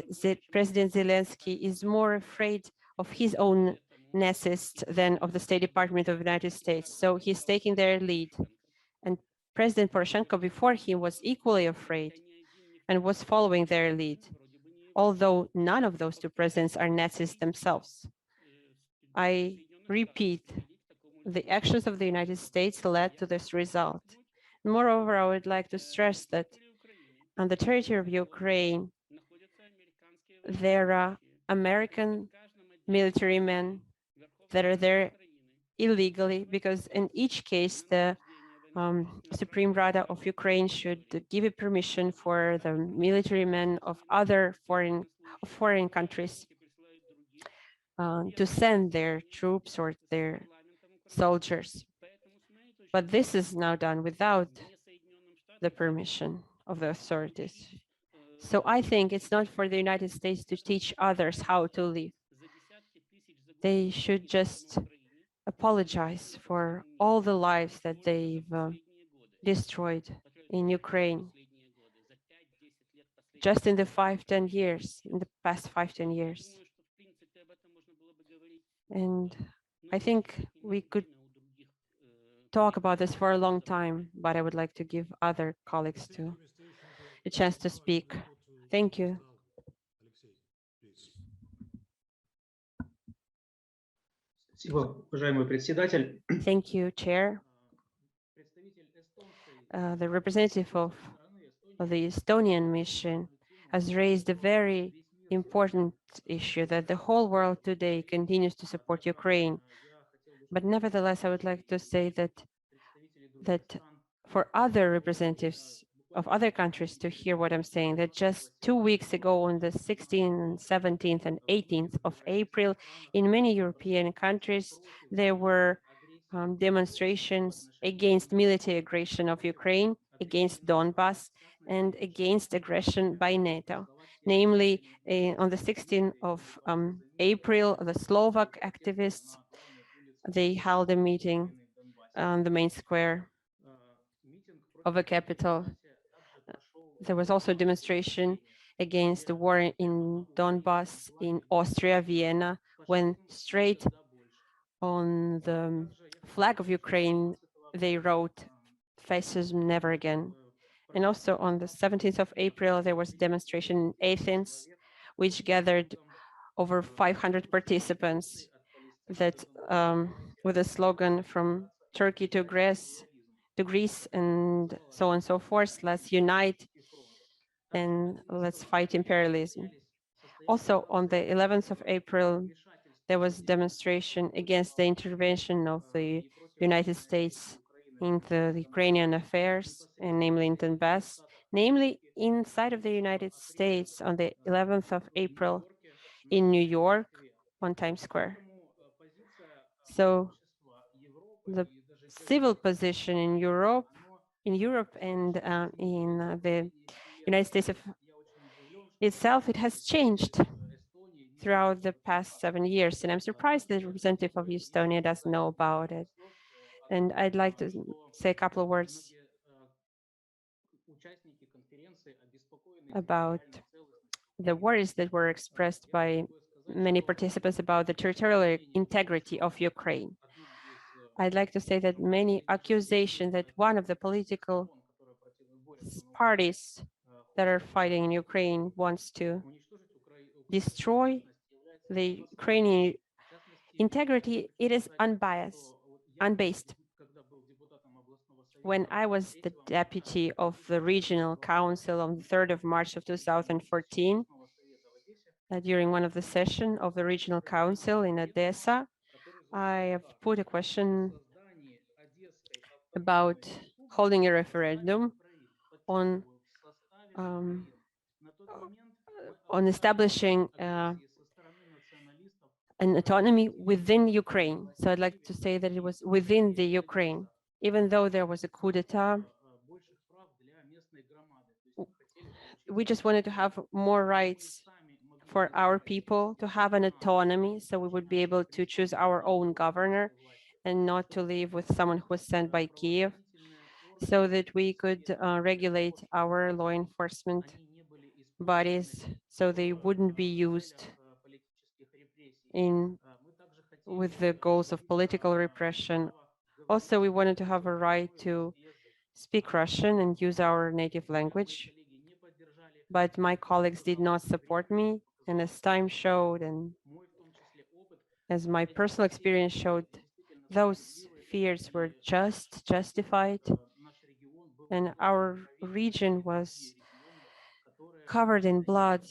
President Zelensky is more afraid of his own nest than of the State Department of the United States. So he's taking their lead. And President Poroshenko before him was equally afraid and was following their lead, although none of those two presidents are Nazis themselves. I repeat, the actions of the United States led to this result. Moreover, I would like to stress that on the territory of Ukraine, there are American military men that are there illegally, because in each case, the Supreme Rada of Ukraine should give a permission for the military men of other foreign countries to send their troops or their soldiers. But this is now done without the permission of the authorities. So I think it's not for the United States to teach others how to live. They should just apologize for all the lives that they've destroyed in Ukraine just in the 5-10 years, in the past 5-10 years. And I think we could talk about this for a long time, but I would like to give other colleagues a chance to speak. Thank you. Thank you, Chair. The representative of the Estonian mission has raised a very important issue that the whole world today continues to support Ukraine. But nevertheless, I would like to say that for other representatives of other countries to hear what I'm saying, that just 2 weeks ago on the 16th, 17th, and 18th of April, in many European countries, there were demonstrations against military aggression of Ukraine, against Donbass, and against aggression by NATO. Namely, on the 16th of April, the Slovak activists, they held a meeting on the main square of the capital. There was also a demonstration against the war in Donbass in Austria, Vienna, when straight on the flag of Ukraine, they wrote, "Fascism never again." And also on the 17th of April, there was a demonstration in Athens, which gathered over 500 participants that with a slogan from Turkey to Greece, and so on and so forth, let's unite. and let's fight imperialism. Also, on the 11th of April, there was a demonstration against the intervention of the United States into the Ukrainian affairs, and namely in Donbass, namely inside of the United States on the 11th of April in New York on Times Square. So the civil position in Europe and in the United States of itself, it has changed throughout the past 7 years, and I'm surprised that the representative of Estonia doesn't know about it. And I'd like to say a couple of words about the worries that were expressed by many participants about the territorial integrity of Ukraine. I'd like to say that many accusations that one of the political parties that are fighting in Ukraine wants to destroy the Ukrainian integrity, it is unbased. When I was the deputy of the regional council on the 3rd of March of 2014, during one of the sessions of the regional council in Odessa, I have put a question about holding a referendum on establishing an autonomy within Ukraine. So I'd like to say that it was within the Ukraine, even though there was a coup d'etat. We just wanted to have more rights for our people, to have an autonomy, so we would be able to choose our own governor and not to live with someone who was sent by Kiev, so that we could regulate our law enforcement bodies so they wouldn't be used with the goals of political repression. Also, we wanted to have a right to speak Russian and use our native language, but my colleagues did not support me, and as time showed and as my personal experience showed, those fears were justified, and our region was covered in blood,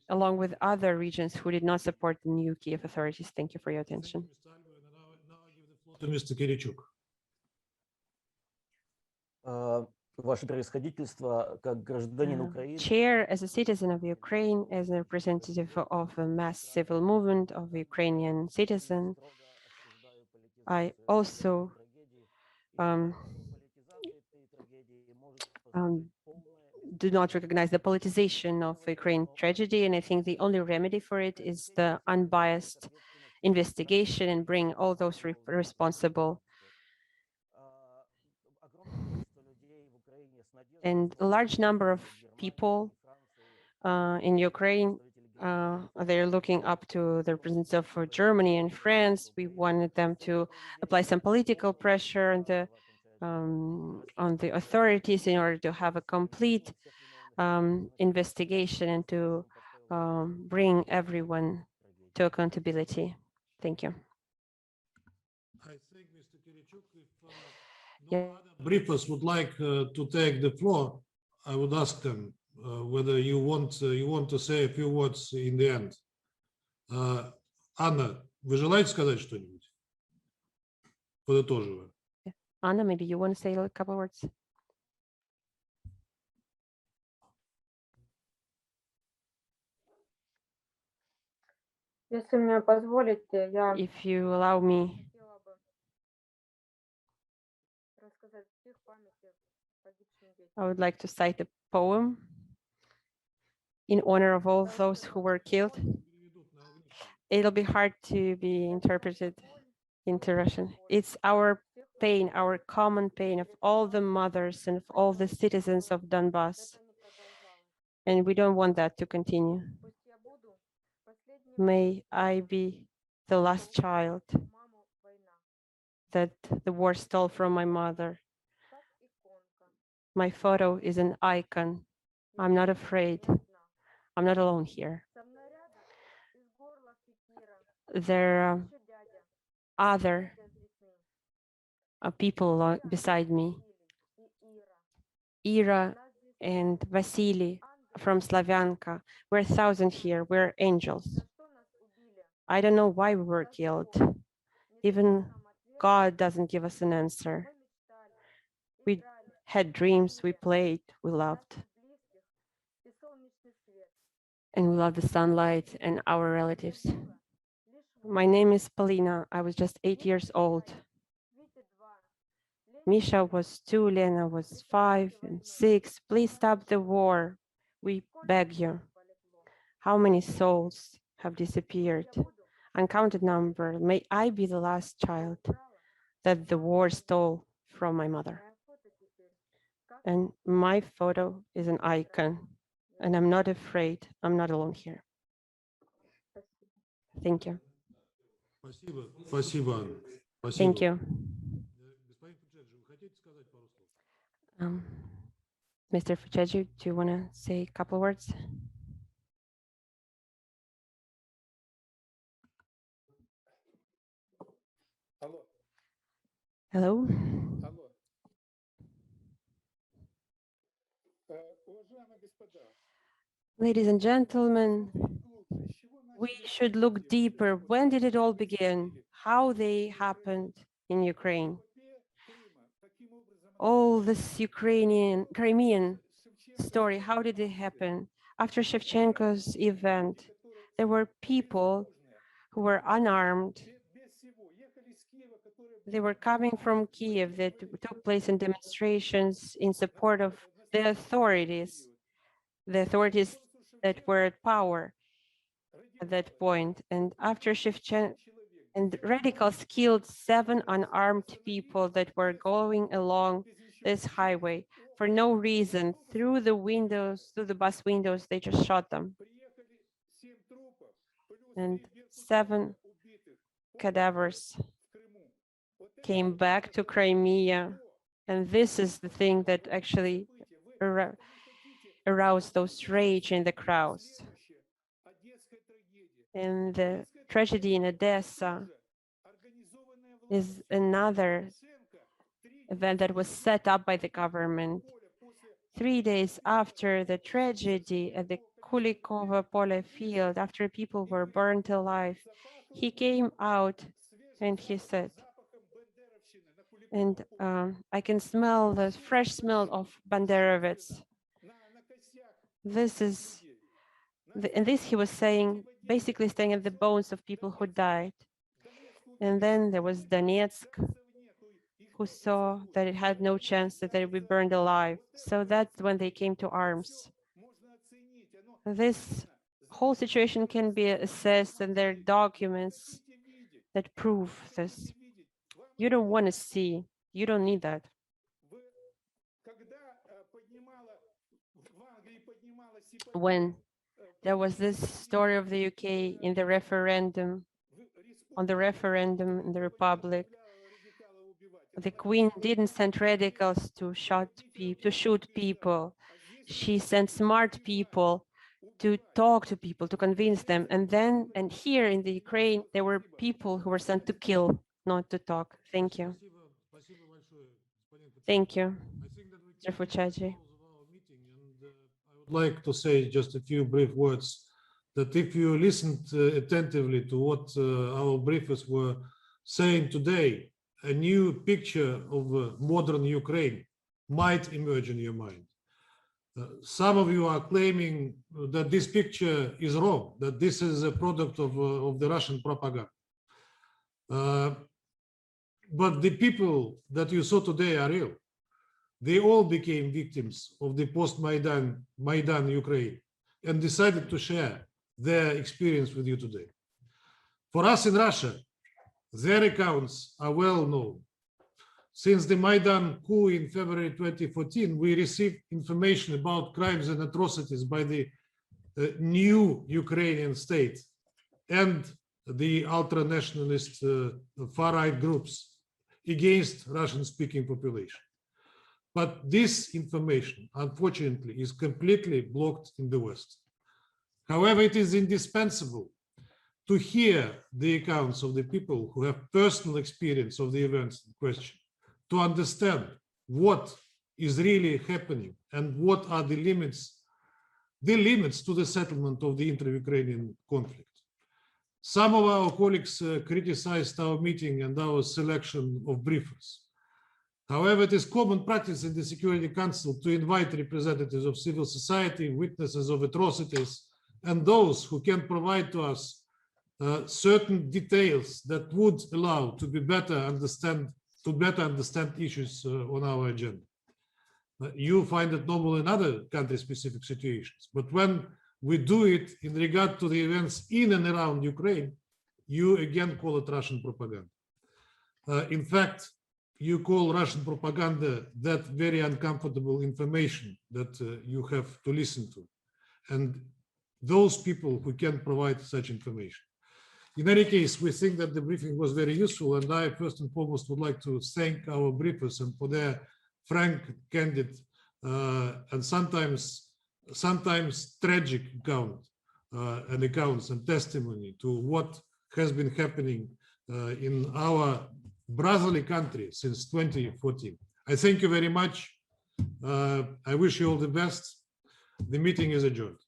along with other regions who did not support the new Kiev authorities. Thank you for your attention. To Mr. Kirichuk. Ваше превосходительство, как гражданин Украины. Chair, as a citizen of Ukraine, as a representative of a mass civil movement of Ukrainian citizens, I also do not recognize the politicization of Ukraine tragedy, and I think the only remedy for it is the unbiased investigation and bring all those responsible. And a large number of people in Ukraine, they're looking up to the representatives of Germany and France. We wanted them to apply some political pressure on the authorities in order to have a complete investigation and to bring everyone to accountability. Thank you. I think, Mr. Kirichuk, if briefers would like to take the floor, I would ask them whether you want to say a few words in the end. Anna, вы желаете сказать что-нибудь? Подытоживая. Anna, maybe you want to say a couple words? Если мне позволите, я If you allow me, I would like to cite a poem in honor of all those who were killed. It'll be hard to be interpreted into Russian. It's our pain, our common pain of all the mothers and of all the citizens of Donbass. And we don't want that to continue. May I be the last child that the war stole from my mother. My photo is an icon. I'm not afraid. I'm not alone here. There are other people beside me. Ira and Vasily from Slavyanka. We're 1,000 here, we're angels. I don't know why we were killed. Even God doesn't give us an answer. We had dreams, we played, we loved. And we love the sunlight and our relatives. My name is Polina. I was just 8 years old. Misha was 2, Lena was 5 and 6. Please stop the war. We beg you. How many souls have disappeared? Uncounted number. May I be the last child that the war stole from my mother. And my photo is an icon. And I'm not afraid. I'm not alone here. Thank you. Спасибо. Спасибо, Анна. Спасибо. Thank you. Господин Фучеджи, вы хотите сказать пару слов? Mr. Fucheji, do you want to say a couple words? Hello? Ladies and gentlemen, we should look deeper. When did it all begin? How they happened in Ukraine? All this Crimean story, how did it happen? After Shevchenko's event, there were people who were unarmed. They were coming from Kiev that took place in demonstrations in support of the authorities that were at power at that point. And after Shevchenko, and radicals killed 7 unarmed people that were going along this highway for no reason. Through the windows, through the bus windows, they just shot them. And 7 cadavers came back to Crimea. And this is the thing that actually aroused those rage in the crowds. And the tragedy in Odessa is another event that was set up by the government. 3 days after the tragedy at the Kulikovo Pole field, after people were burnt alive, he came out and he said, and I can smell the fresh smell of Banderovets. This is, and this he was saying, basically staying at the bones of people who died. And then there was Donetsk, who saw that it had no chance that it would be burned alive. So that's when they came to arms. This whole situation can be assessed, and there are documents that prove this. You don't want to see, you don't need that. When there was this story of the UK in the referendum, on the referendum in the Republic, the Queen didn't send radicals to shoot people. She sent smart people to talk to people, to convince them. And here in the Ukraine, there were people who were sent to kill, not to talk. Thank you. Thank you, Mr. Fuchaji. I would like to say just a few brief words, that if you listened attentively to what our briefers were saying today, a new picture of modern Ukraine might emerge in your mind. Some of you are claiming that this picture is wrong, that this is a product of the Russian propaganda. But the people that you saw today are real. They all became victims of the post-Maidan Ukraine and decided to share their experience with you today. For us in Russia, their accounts are well known. Since the Maidan coup in February 2014, we received information about crimes and atrocities by the new Ukrainian state and the ultra-nationalist far-right groups against Russian-speaking population. But this information, unfortunately, is completely blocked in the West. However, it is indispensable to hear the accounts of the people who have personal experience of the events in question, to understand what is really happening and what are the limits to the settlement of the inter-Ukrainian conflict. Some of our colleagues criticized our meeting and our selection of briefers. However, it is common practice in the Security Council to invite representatives of civil society, witnesses of atrocities, and those who can provide to us certain details that would allow to better understand issues on our agenda. You find it normal in other country-specific situations, but when we do it in regard to the events in and around Ukraine, you again call it Russian propaganda. In fact, you call Russian propaganda that very uncomfortable information that you have to listen to, and those people who can provide such information. In any case, we think that the briefing was very useful, and I first and foremost would like to thank our briefers and for their frank, candid, and sometimes tragic accounts and testimony to what has been happening in our brotherly country since 2014. I thank you very much. I wish you all the best. The meeting is adjourned.